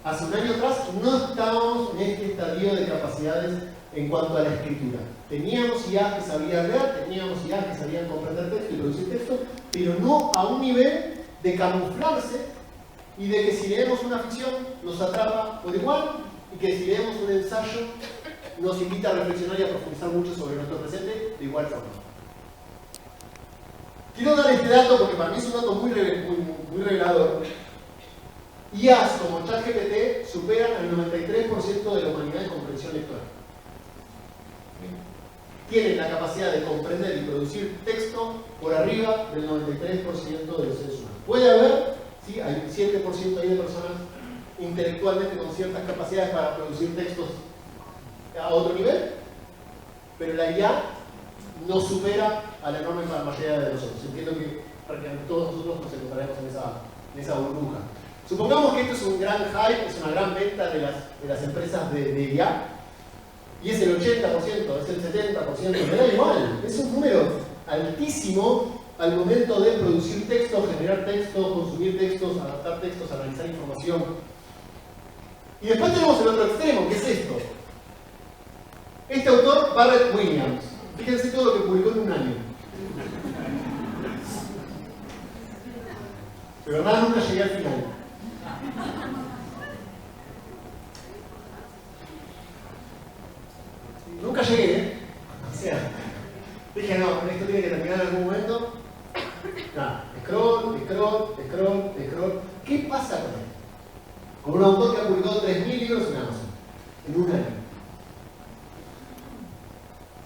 [SPEAKER 1] Hace un año atrás no estábamos en este estadio de capacidades en cuanto a la escritura. Teníamos IA que sabían leer, teníamos IA que sabían comprender texto y producir texto, pero no a un nivel de camuflarse y de que si leemos una ficción nos atrapa por igual y que si leemos un ensayo nos invita a reflexionar y a profundizar mucho sobre nuestro presente de igual forma. Quiero dar este dato porque para mí es un dato muy revelador. IAs como ChatGPT superan al 93% de la humanidad en comprensión lectora. Tienen la capacidad de comprender y producir texto por arriba del 93% de los seres humanos. Puede haber, sí, hay un 7% ahí de personas intelectualmente con ciertas capacidades para producir textos a otro nivel, pero la IA no supera a la enorme mayoría de nosotros. Entiendo que prácticamente todos nosotros nos encontraremos en esa burbuja. Supongamos que esto es un gran hype, es una gran venta de las empresas de IA, y es el 80%, es el 70%, me da igual, es un número altísimo al momento de producir textos, generar textos, consumir textos, adaptar textos, analizar información. Y después tenemos el otro extremo, que es esto. Este autor, Barrett Williams, fíjense todo lo que publicó en un año. Pero de verdad nunca llegué al final. Nunca llegué, ¿eh? O sea, dije, no, esto tiene que terminar en algún momento. Nada, scroll. ¿Qué pasa con él? Con un autor que ha publicado 3.000 libros en Amazon, en un año.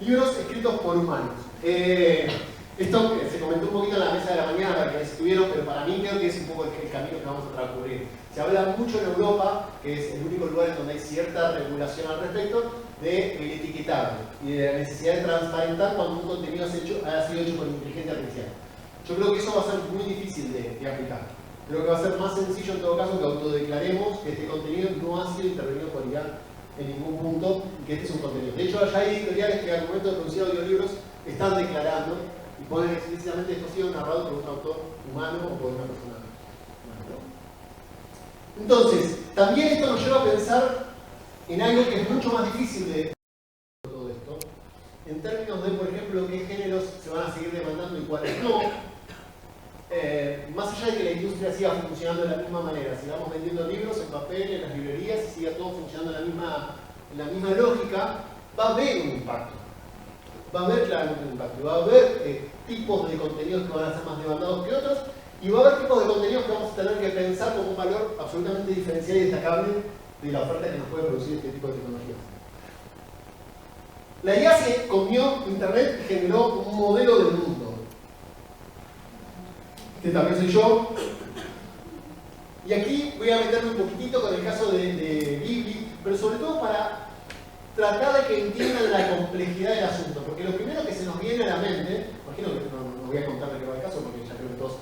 [SPEAKER 1] Libros escritos por humanos. Esto se comentó un poquito en la mesa de la mañana para quienes estuvieron, pero para mí creo que es un poco el camino que vamos a transcurrir. Se habla mucho en Europa, que es el único lugar en donde hay cierta regulación al respecto, del etiquetado y de la necesidad de transparentar cuando un contenido haya sido hecho por inteligencia artificial. Yo creo que eso va a ser muy difícil de aplicar. Creo que va a ser más sencillo en todo caso que autodeclaremos que este contenido no ha sido intervenido por IA en ningún punto y que este es un contenido. De hecho, ya hay editoriales que al momento de producir audiolibros están declarando y ponen explícitamente esto ha sido narrado por un autor humano o por una persona humana. Entonces, también esto nos lleva a pensar en algo que es mucho más difícil de todo esto, en términos de, por ejemplo, qué géneros se van a seguir demandando y cuáles no. Más allá de que la industria siga funcionando de la misma manera, sigamos vendiendo libros en papel, en las librerías y siga todo funcionando en la misma lógica, va a haber un impacto. Va a haber claramente un impacto. Va a haber tipos de contenidos que van a ser más demandados que otros y va a haber tipos de contenidos que vamos a tener que pensar como un valor absolutamente diferencial y destacable de la oferta que nos puede producir este tipo de tecnologías. La IA se comió Internet y generó un modelo del mundo. Este también soy yo. Y aquí voy a meterme un poquitito con el caso de Bibli, pero sobre todo para tratar de que entiendan la complejidad del asunto. Porque lo primero que se nos viene a la mente, imagino que no voy a contar de qué va el caso porque ya creo que todos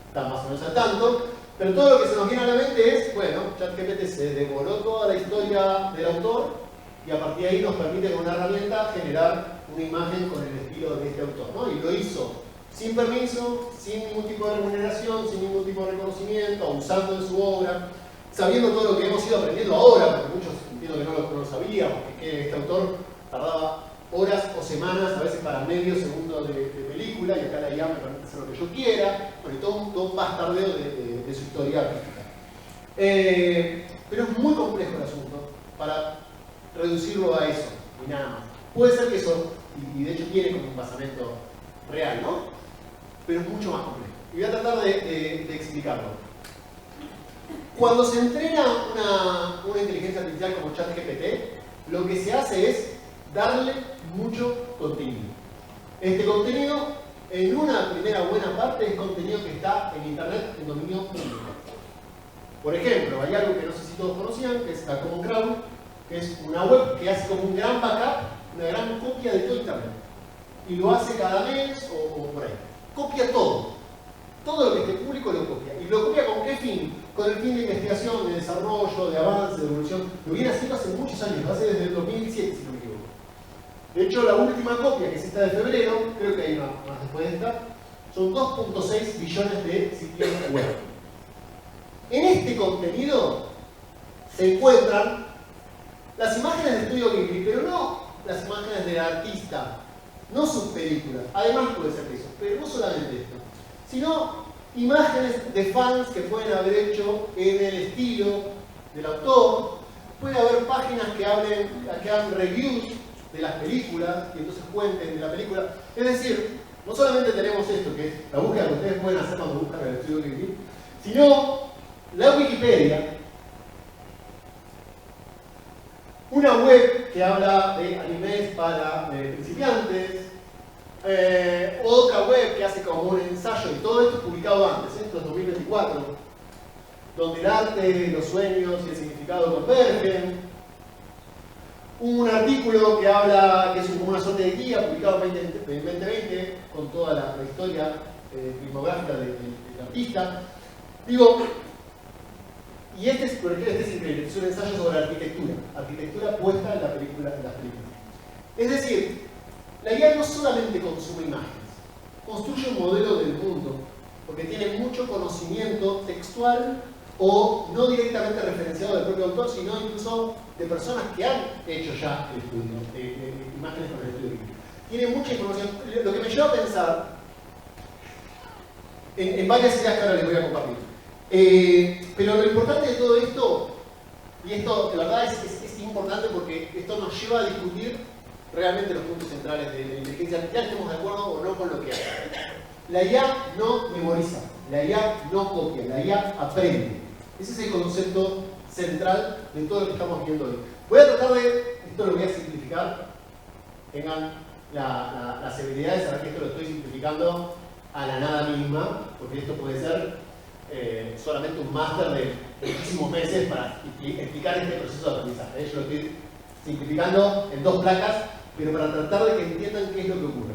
[SPEAKER 1] están más o menos al tanto, pero todo lo que se nos viene a la mente es, bueno, ChatGPT se devoró toda la historia del autor y a partir de ahí nos permite con una herramienta generar una imagen con el estilo de este autor, ¿no? Y lo hizo sin permiso, sin ningún tipo de remuneración, sin ningún tipo de reconocimiento, abusando de su obra, sabiendo todo lo que hemos ido aprendiendo ahora, porque muchos entiendo que no lo sabíamos, que este autor tardaba horas o semanas, a veces para medio segundo de película, y acá la IA me permite hacer lo que yo quiera, bueno, y todo un bastardeo de su historia artística. Pero es muy complejo el asunto para reducirlo a eso, y nada más. Puede ser que eso, y de hecho tiene como un basamento real, ¿no? Pero es mucho más complejo. Y voy a tratar de explicarlo. Cuando se entrena una inteligencia artificial como ChatGPT, lo que se hace es darle mucho contenido. Este contenido, en una primera buena parte, es contenido que está en Internet en dominio público. Por ejemplo, hay algo que no sé si todos conocían, que es la Common Crowd, que es una web que hace como un gran backup, una gran copia de todo Internet. Y lo hace cada mes o por ahí. Copia todo. Todo lo que esté público lo copia. ¿Y lo copia con qué fin? Con el fin de investigación, de desarrollo, de avance, de evolución. Lo viene haciendo hace muchos años, lo hace desde el 2017, si no me equivoco. De hecho, la última copia, que es esta de febrero, creo que hay una más después de esta, son 2.6 billones de sitios web. En este contenido se encuentran las imágenes de Estudio Ghibli, pero no las imágenes del artista, no sus películas. Además puede ser eso, pero no solamente esto, sino imágenes de fans que pueden haber hecho en el estilo del autor. Puede haber páginas que hagan reviews de las películas y entonces cuenten de la película. Es decir, no solamente tenemos esto, que es la búsqueda que ustedes pueden hacer cuando buscan el Estudio Ghibli, sino la Wikipedia, una web que habla de animes para principiantes, otra web que hace como un ensayo, y todo esto es publicado antes, esto es 2024, donde el arte, los sueños y el significado convergen. Un artículo que habla, que es como una suerte de guía, publicado en 2020, con toda la historia filmográfica del artista. Digo, y este es increíble, es un ensayo sobre arquitectura puesta en las películas. Es decir, la IA no solamente consume imágenes, construye un modelo del mundo, porque tiene mucho conocimiento textual o no directamente referenciado del propio autor, sino incluso de personas que han hecho ya el estudio, imágenes con el estudio. Tiene mucha información, lo que me lleva a pensar en varias ideas que ahora les voy a compartir. Pero lo importante de todo esto, y esto de verdad es importante porque esto nos lleva a discutir realmente los puntos centrales de la inteligencia artificial, estemos de acuerdo o no con lo que hace. La IA no memoriza, la IA no copia, la IA aprende. Ese es el concepto central de todo lo que estamos viendo hoy. Voy a tratar esto lo voy a simplificar, tengan la severidad de saber que esto lo estoy simplificando a la nada misma, porque esto puede ser solamente un máster de muchísimos meses para explicar este proceso de aprendizaje. Yo lo estoy simplificando en 2 placas, pero para tratar de que entiendan qué es lo que ocurre.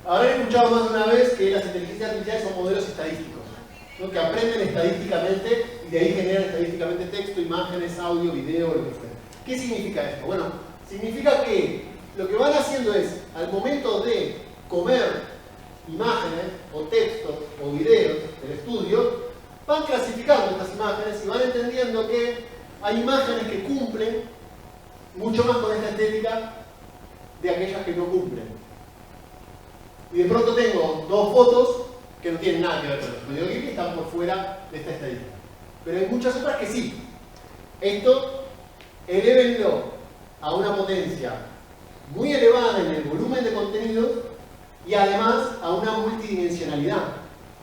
[SPEAKER 1] Habrán escuchado más de una vez que las inteligencias artificiales son modelos estadísticos, ¿no? Que aprenden estadísticamente y de ahí generan estadísticamente texto, imágenes, audio, video, lo que sea. ¿Qué significa esto? Bueno, significa que lo que van haciendo es, al momento de comer imágenes o textos o videos del estudio, van clasificando estas imágenes y van entendiendo que hay imágenes que cumplen mucho más con esta estética de aquellas que no cumplen. Y de pronto tengo 2 fotos que no tienen nada que ver con el estudio Ghibli, que están por fuera de esta estadística. Pero hay muchas otras que sí. Esto, elévenlo a una potencia muy elevada en el volumen de contenidos y además a una multidimensionalidad,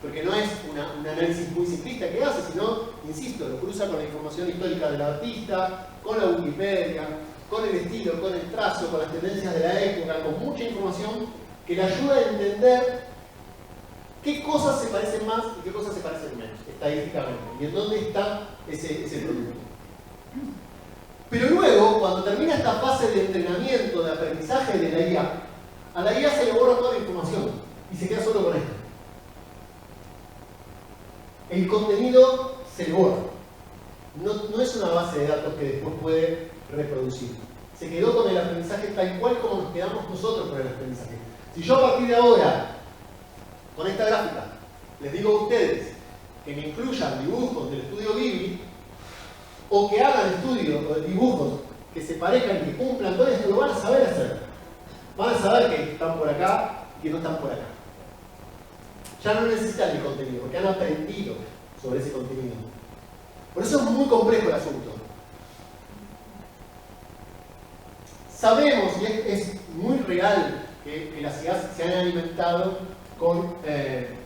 [SPEAKER 1] porque no es un análisis muy simplista que hace, sino, insisto, lo cruza con la información histórica del artista, con la Wikipedia, con el estilo, con el trazo, con las tendencias de la época, con mucha información que le ayuda a entender qué cosas se parecen más y qué cosas se parecen menos, estadísticamente, y en dónde está ese producto. Pero luego, cuando termina esta fase de entrenamiento, de aprendizaje de la IA, a la IA se le borra toda la información y se queda solo con esto. El contenido se le borra. No es una base de datos que después puede reproducir. Se quedó con el aprendizaje tal cual como nos quedamos nosotros con el aprendizaje. Si yo a partir de ahora con esta gráfica les digo a ustedes que me incluyan dibujos del estudio Ghibli, o que hagan estudios o dibujos que se parezcan y que cumplan con esto, lo van a saber hacer. Van a saber que están por acá y que no están por acá. Ya no necesitan el contenido, porque han aprendido sobre ese contenido. Por eso es muy complejo el asunto. Sabemos, y es muy real, que las IAs se han alimentado con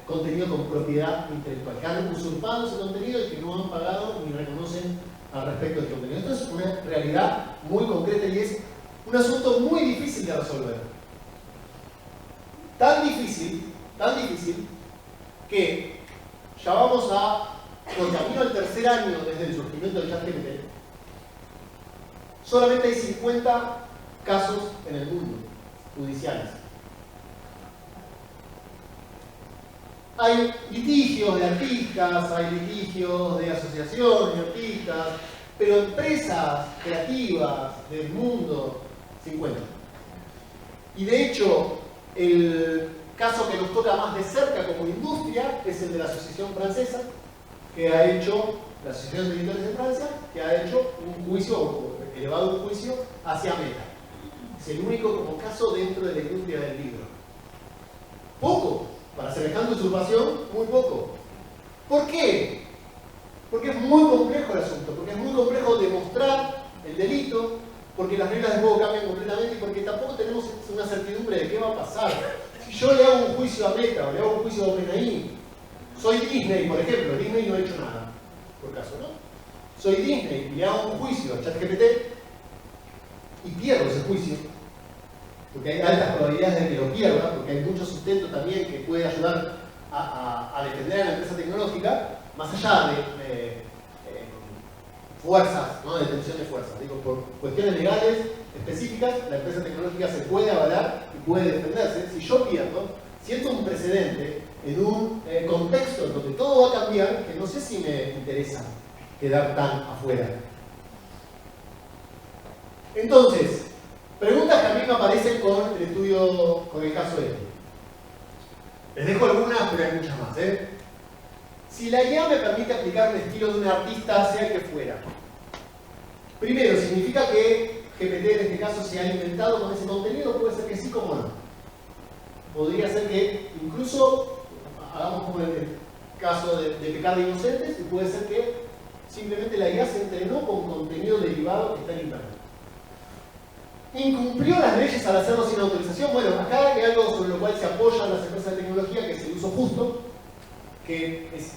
[SPEAKER 1] contenido con propiedad intelectual, que han usurpado ese contenido y que no han pagado ni reconocen al respecto del contenido. Esto es una realidad muy concreta y es un asunto muy difícil de resolver. Tan difícil que ya vamos por camino al tercer año desde el surgimiento del ChatGPT. Solamente hay 50 casos en el mundo judiciales. Hay litigios de artistas, hay litigios de asociaciones de artistas, pero empresas creativas del mundo, 50. Y de hecho, el caso que nos toca más de cerca como industria es el de la Asociación Francesa, que ha hecho, la Asociación de Editores de Francia, que ha hecho un juicio, elevado un juicio hacia Meta. Es el único como caso dentro de la industria del libro. Poco. Para semejante usurpación, muy poco. ¿Por qué? Porque es muy complejo el asunto, porque es muy complejo demostrar el delito, porque las reglas de juego cambian completamente y porque tampoco tenemos una certidumbre de qué va a pasar. Si yo le hago un juicio a Meta o le hago un juicio a OpenAI, soy Disney, por ejemplo, Disney no ha hecho nada, por caso, ¿no? Soy Disney y le hago un juicio a ChatGPT y pierdo ese juicio, porque hay altas probabilidades de que lo pierda, porque hay mucho sustento también que puede ayudar a defender a la empresa tecnológica, más allá de fuerzas, ¿no? De detención de fuerzas. Digo, por cuestiones legales específicas, la empresa tecnológica se puede avalar y puede defenderse. Si yo pierdo, siento un precedente en un contexto en donde todo va a cambiar, que no sé si me interesa quedar tan afuera. Entonces, preguntas que a mí me aparecen con el estudio, con el caso este. Les dejo algunas, pero hay muchas más, ¿eh? Si la IA me permite aplicar el estilo de un artista, sea el que fuera. Primero, ¿significa que GPT en este caso se ha alimentado con ese contenido? Puede ser que sí, como no. Podría ser que incluso, hagamos como el caso de pecar de inocentes, y puede ser que simplemente la IA se entrenó con contenido derivado que está en internet. ¿Incumplió las leyes al hacerlo sin autorización? Bueno, acá hay algo sobre lo cual se apoyan las empresas de tecnología, que es el uso justo, que es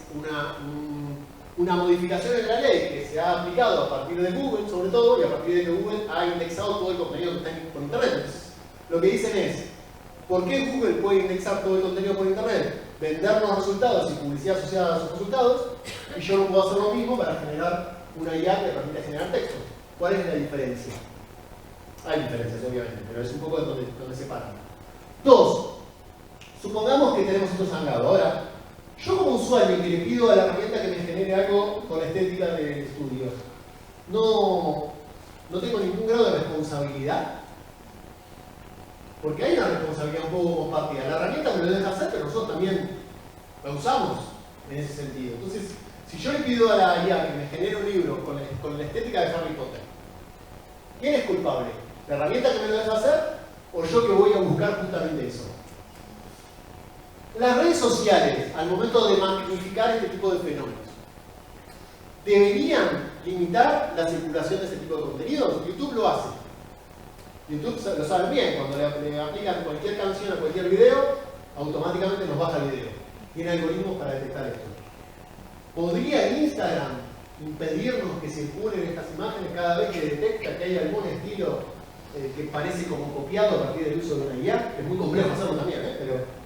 [SPEAKER 1] una modificación en la ley que se ha aplicado a partir de Google, sobre todo, y a partir de que Google ha indexado todo el contenido que está por internet. Entonces, lo que dicen es, ¿por qué Google puede indexar todo el contenido por internet? Vendernos resultados y publicidad asociada a esos resultados, y yo no puedo hacer lo mismo para generar una IA que permite generar texto. ¿Cuál es la diferencia? Hay diferencias, obviamente, pero es un poco donde se paran. Dos, supongamos que tenemos esto sangrado. Ahora, yo como usuario que le pido a la herramienta que me genere algo con la estética del estudio, no tengo ningún grado de responsabilidad. Porque hay una responsabilidad un poco compartida. La herramienta me lo deja hacer, pero nosotros también la usamos en ese sentido. Entonces, si yo le pido a la IA que me genere un libro con la estética de Harry Potter, ¿quién es culpable? ¿La herramienta que me lo deja hacer o yo que voy a buscar justamente eso? Las redes sociales, al momento de magnificar este tipo de fenómenos, ¿deberían limitar la circulación de este tipo de contenidos? YouTube lo hace. YouTube lo sabe bien, cuando le aplican cualquier canción a cualquier video, automáticamente nos baja el video. Tiene algoritmos para detectar esto. ¿Podría Instagram impedirnos que circulen estas imágenes cada vez que detecta que hay algún estilo que parece como copiado a partir del uso de una IA? Es muy complejo hacerlo también, pero...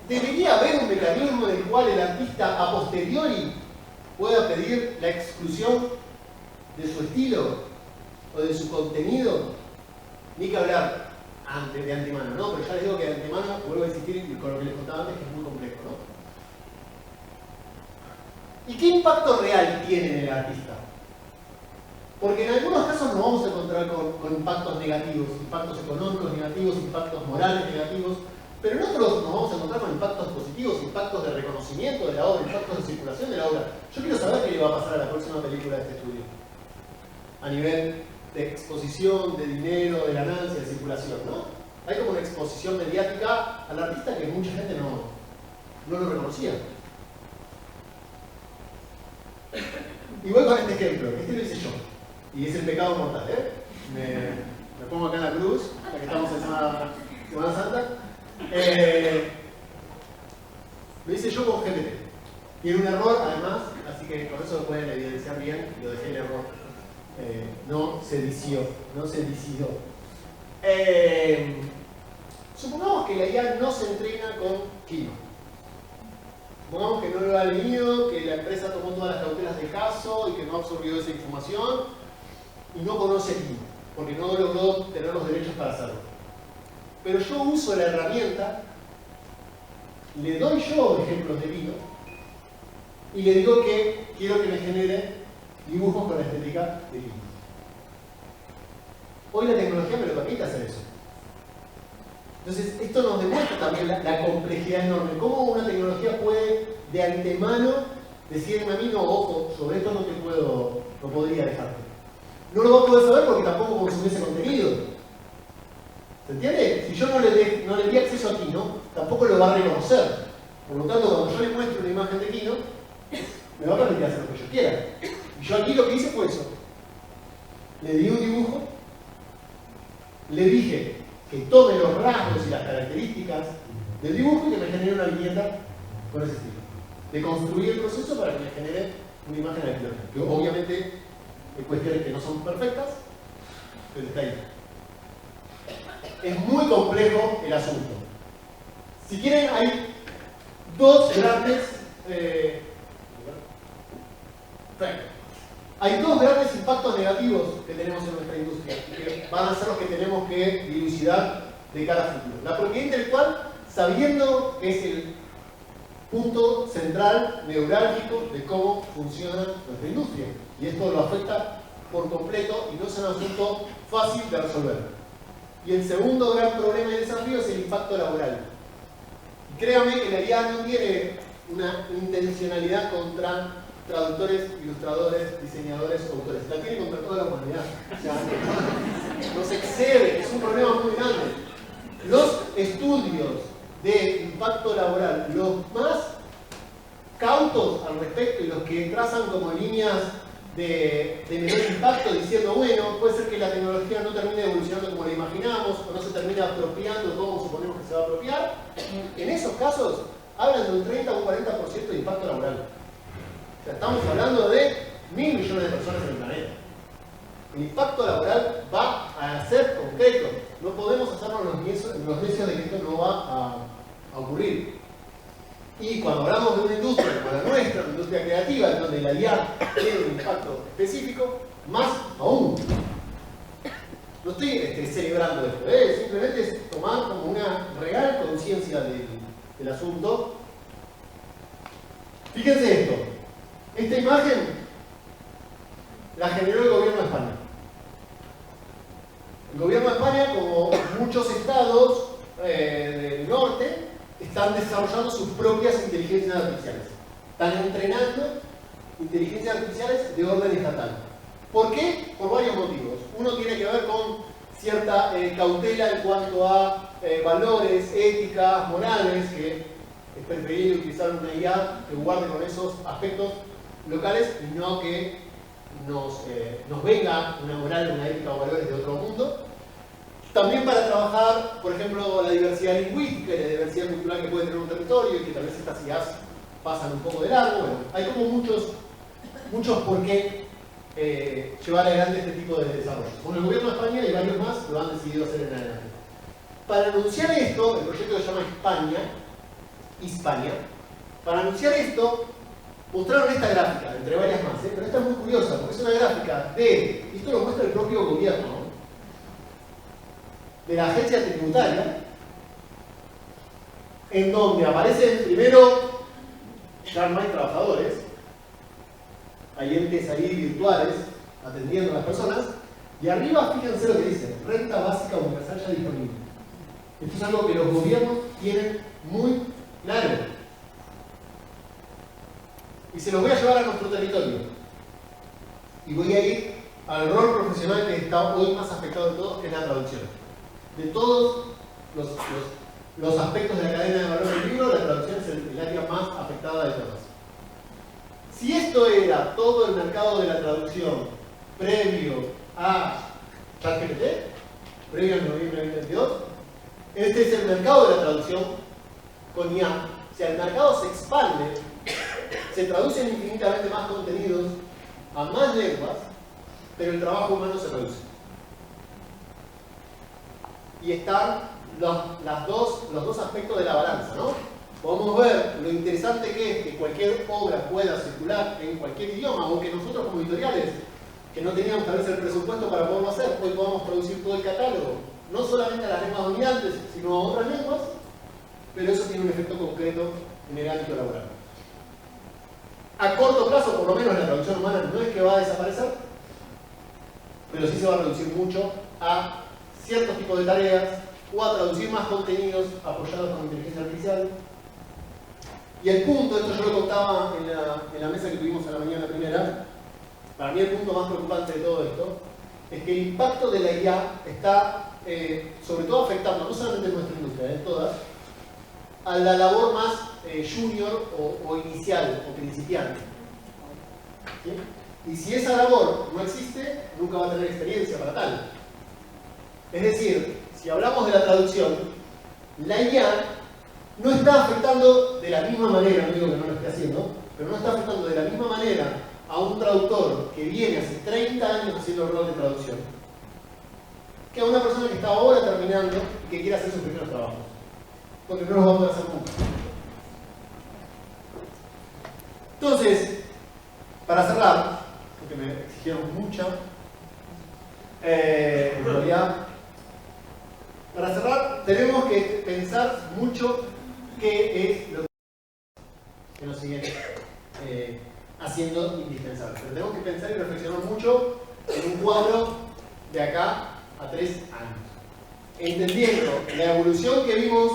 [SPEAKER 1] ¿debería haber un mecanismo en el cual el artista a posteriori pueda pedir la exclusión de su estilo o de su contenido? Ni que hablar de antemano, ¿no? Pero ya les digo que de antemano, vuelvo a insistir con lo que les contaba antes, que es muy complejo, ¿no? ¿Y qué impacto real tiene en el artista? Porque en algunos casos nos vamos a encontrar con impactos negativos, impactos económicos negativos, impactos morales negativos, Pero en otros nos vamos a encontrar con impactos positivos, impactos de reconocimiento de la obra, impactos de circulación de la obra. Yo quiero saber qué le va a pasar a la próxima película de este estudio. A nivel de exposición, de dinero, de ganancia, de circulación, ¿no? Hay como una exposición mediática al artista que mucha gente no lo reconocía. Y voy con este ejemplo, este lo hice yo. Y es el pecado mortal, ¿eh? Me pongo acá en la cruz, ya que estamos en Semana Santa. Lo hice yo con GPT. Tiene un error, además, así que con eso lo pueden evidenciar bien. Lo dejé el error. No se vició. Supongamos que la IA no se entrena con Kino. Supongamos que no lo ha leído, que la empresa tomó todas las cautelas de caso y que no absorbió esa información y no conoce Kino, porque no logró tener los derechos para hacerlo. Pero yo uso la herramienta, le doy yo ejemplos de vino y le digo que quiero que me genere dibujos con la estética de vino. Hoy la tecnología me lo permite hacer eso. Entonces, esto nos demuestra también la complejidad enorme. Cómo una tecnología puede de antemano decirme a mí, no, ojo, sobre esto no podría dejarte. No lo va a poder saber porque tampoco consumí ese contenido. ¿Se entiende? Si yo no le di acceso a Kino, tampoco lo va a reconocer. Por lo tanto, cuando yo le muestre una imagen de Kino, me va a permitir hacer lo que yo quiera. Y yo aquí lo que hice fue eso. Le di un dibujo, le dije que tome los rasgos y las características del dibujo y que me genere una viñeta con ese estilo. De construir el proceso para que me genere una imagen de alquiler. Que obviamente hay cuestiones que no son perfectas, pero está ahí. Es muy complejo el asunto. Si quieren, hay dos grandes impactos negativos que tenemos en nuestra industria y que van a ser los que tenemos que dilucidar de cara a futuro. La propiedad intelectual, sabiendo que es el punto central, neurálgico de cómo funciona nuestra industria. Y esto lo afecta por completo y no es un asunto fácil de resolver. Y el segundo gran problema y desafío es el impacto laboral. Y créanme que la IA no tiene una intencionalidad contra traductores, ilustradores, diseñadores, autores. La tiene contra toda la humanidad. O sea, nos excede, es un problema muy grande. Los estudios de impacto laboral, los más cautos al respecto y los que trazan como líneas de menor impacto, diciendo, bueno, puede ser que la tecnología no termine evolucionando como la imaginamos, o no se termine apropiando como suponemos que se va a apropiar, en esos casos hablan de un 30 o un 40% de impacto laboral. O sea, estamos hablando de 1.000 millones de personas en el planeta. El impacto laboral va a ser concreto. No podemos hacernos los necios de que esto no va a ocurrir. Y cuando hablamos de una industria como la nuestra, una industria creativa, en donde la IA tiene un impacto específico, más aún. No estoy celebrando esto, simplemente es tomar como una real conciencia del asunto. Fíjense esto. Esta imagen la generó el gobierno de España. El gobierno de España, como muchos estados del norte, están desarrollando sus propias inteligencias artificiales. Están entrenando inteligencias artificiales de orden estatal. ¿Por qué? Por varios motivos. Uno tiene que ver con cierta cautela en cuanto a valores, éticas, morales, que es preferible utilizar una IA que guarde con esos aspectos locales y no que nos venga una moral, una ética o valores de otro mundo. También para trabajar, por ejemplo, la diversidad lingüística y la diversidad cultural que puede tener un territorio y que tal vez estas IAs pasan un poco de largo. Bueno, hay como muchos por qué llevar adelante este tipo de desarrollos. Con el gobierno de España y varios más lo han decidido hacer en adelante. Para anunciar esto, el proyecto se llama Hispania, para anunciar esto, mostraron esta gráfica, entre varias más, pero esta es muy curiosa, porque es una gráfica esto lo muestra el propio gobierno, ¿no?, de la agencia tributaria, en donde aparecen primero ya no hay trabajadores, hay entes ahí virtuales atendiendo a las personas, y arriba fíjense lo que dice, renta básica universal ya disponible. Esto es algo que los gobiernos tienen muy claro. Y se los voy a llevar a nuestro territorio. Y voy a ir al rol profesional que está hoy más afectado de todos, que es la traducción. De todos los aspectos de la cadena de valor del libro, la traducción es el área más afectada de todas. Si esto era todo el mercado de la traducción previo a ChatGPT, previo al noviembre de 2022, este es el mercado de la traducción con IA. O sea, el mercado se expande, se traducen infinitamente más contenidos a más lenguas, pero el trabajo humano se reduce. Y están los dos aspectos de la balanza, ¿no? Podemos ver lo interesante que es que cualquier obra pueda circular en cualquier idioma, o que nosotros como editoriales, que no teníamos tal vez el presupuesto para poderlo hacer, hoy podamos traducir todo el catálogo, no solamente a las lenguas dominantes, sino a otras lenguas, pero eso tiene un efecto concreto en el ámbito laboral. A corto plazo, por lo menos la traducción humana no es que va a desaparecer, pero sí se va a reducir mucho a ciertos tipos de tareas o a traducir más contenidos apoyados con inteligencia artificial. Y el punto, esto yo lo contaba en la mesa que tuvimos a la mañana primera, para mí el punto más preocupante de todo esto es que el impacto de la IA está sobre todo afectando, no solamente en nuestra industria, en todas, a la labor más junior o inicial o principiante. ¿Sí? Y si esa labor no existe, nunca va a tener experiencia para tal. Es decir, si hablamos de la traducción, la IA no está afectando de la misma manera, no digo que no lo esté haciendo, pero no está afectando de la misma manera a un traductor que viene hace 30 años haciendo el rol de traducción, que a una persona que está ahora terminando y que quiere hacer sus primeros trabajos. Porque no los va a poder hacer nunca. Entonces, para cerrar, porque me exigieron mucho, en realidad, para cerrar, tenemos que pensar mucho qué es lo que nos sigue haciendo indispensable. Pero tenemos que pensar y reflexionar mucho en un cuadro de acá a 3 años. Entendiendo la evolución que vimos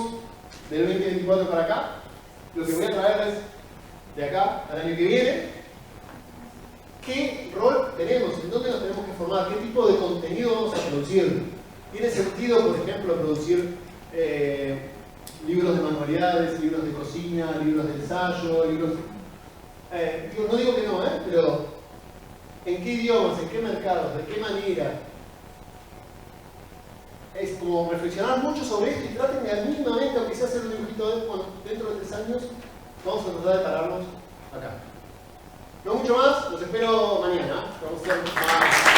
[SPEAKER 1] del 2024 para acá, lo que voy a traerles de acá al año que viene, qué rol tenemos, en dónde nos tenemos que formar, qué tipo de contenido vamos a producir. ¿Tiene sentido, por ejemplo, producir libros de manualidades, libros de cocina, libros de ensayo, libros... no digo que no, pero ¿en qué idiomas, en qué mercados, de qué manera? Es como reflexionar mucho sobre esto y traten de mínimamente, aunque sea hacer un dibujito de bueno, dentro de 3 años, vamos a tratar de pararnos acá. No mucho más, los espero mañana. Vamos a hacer más.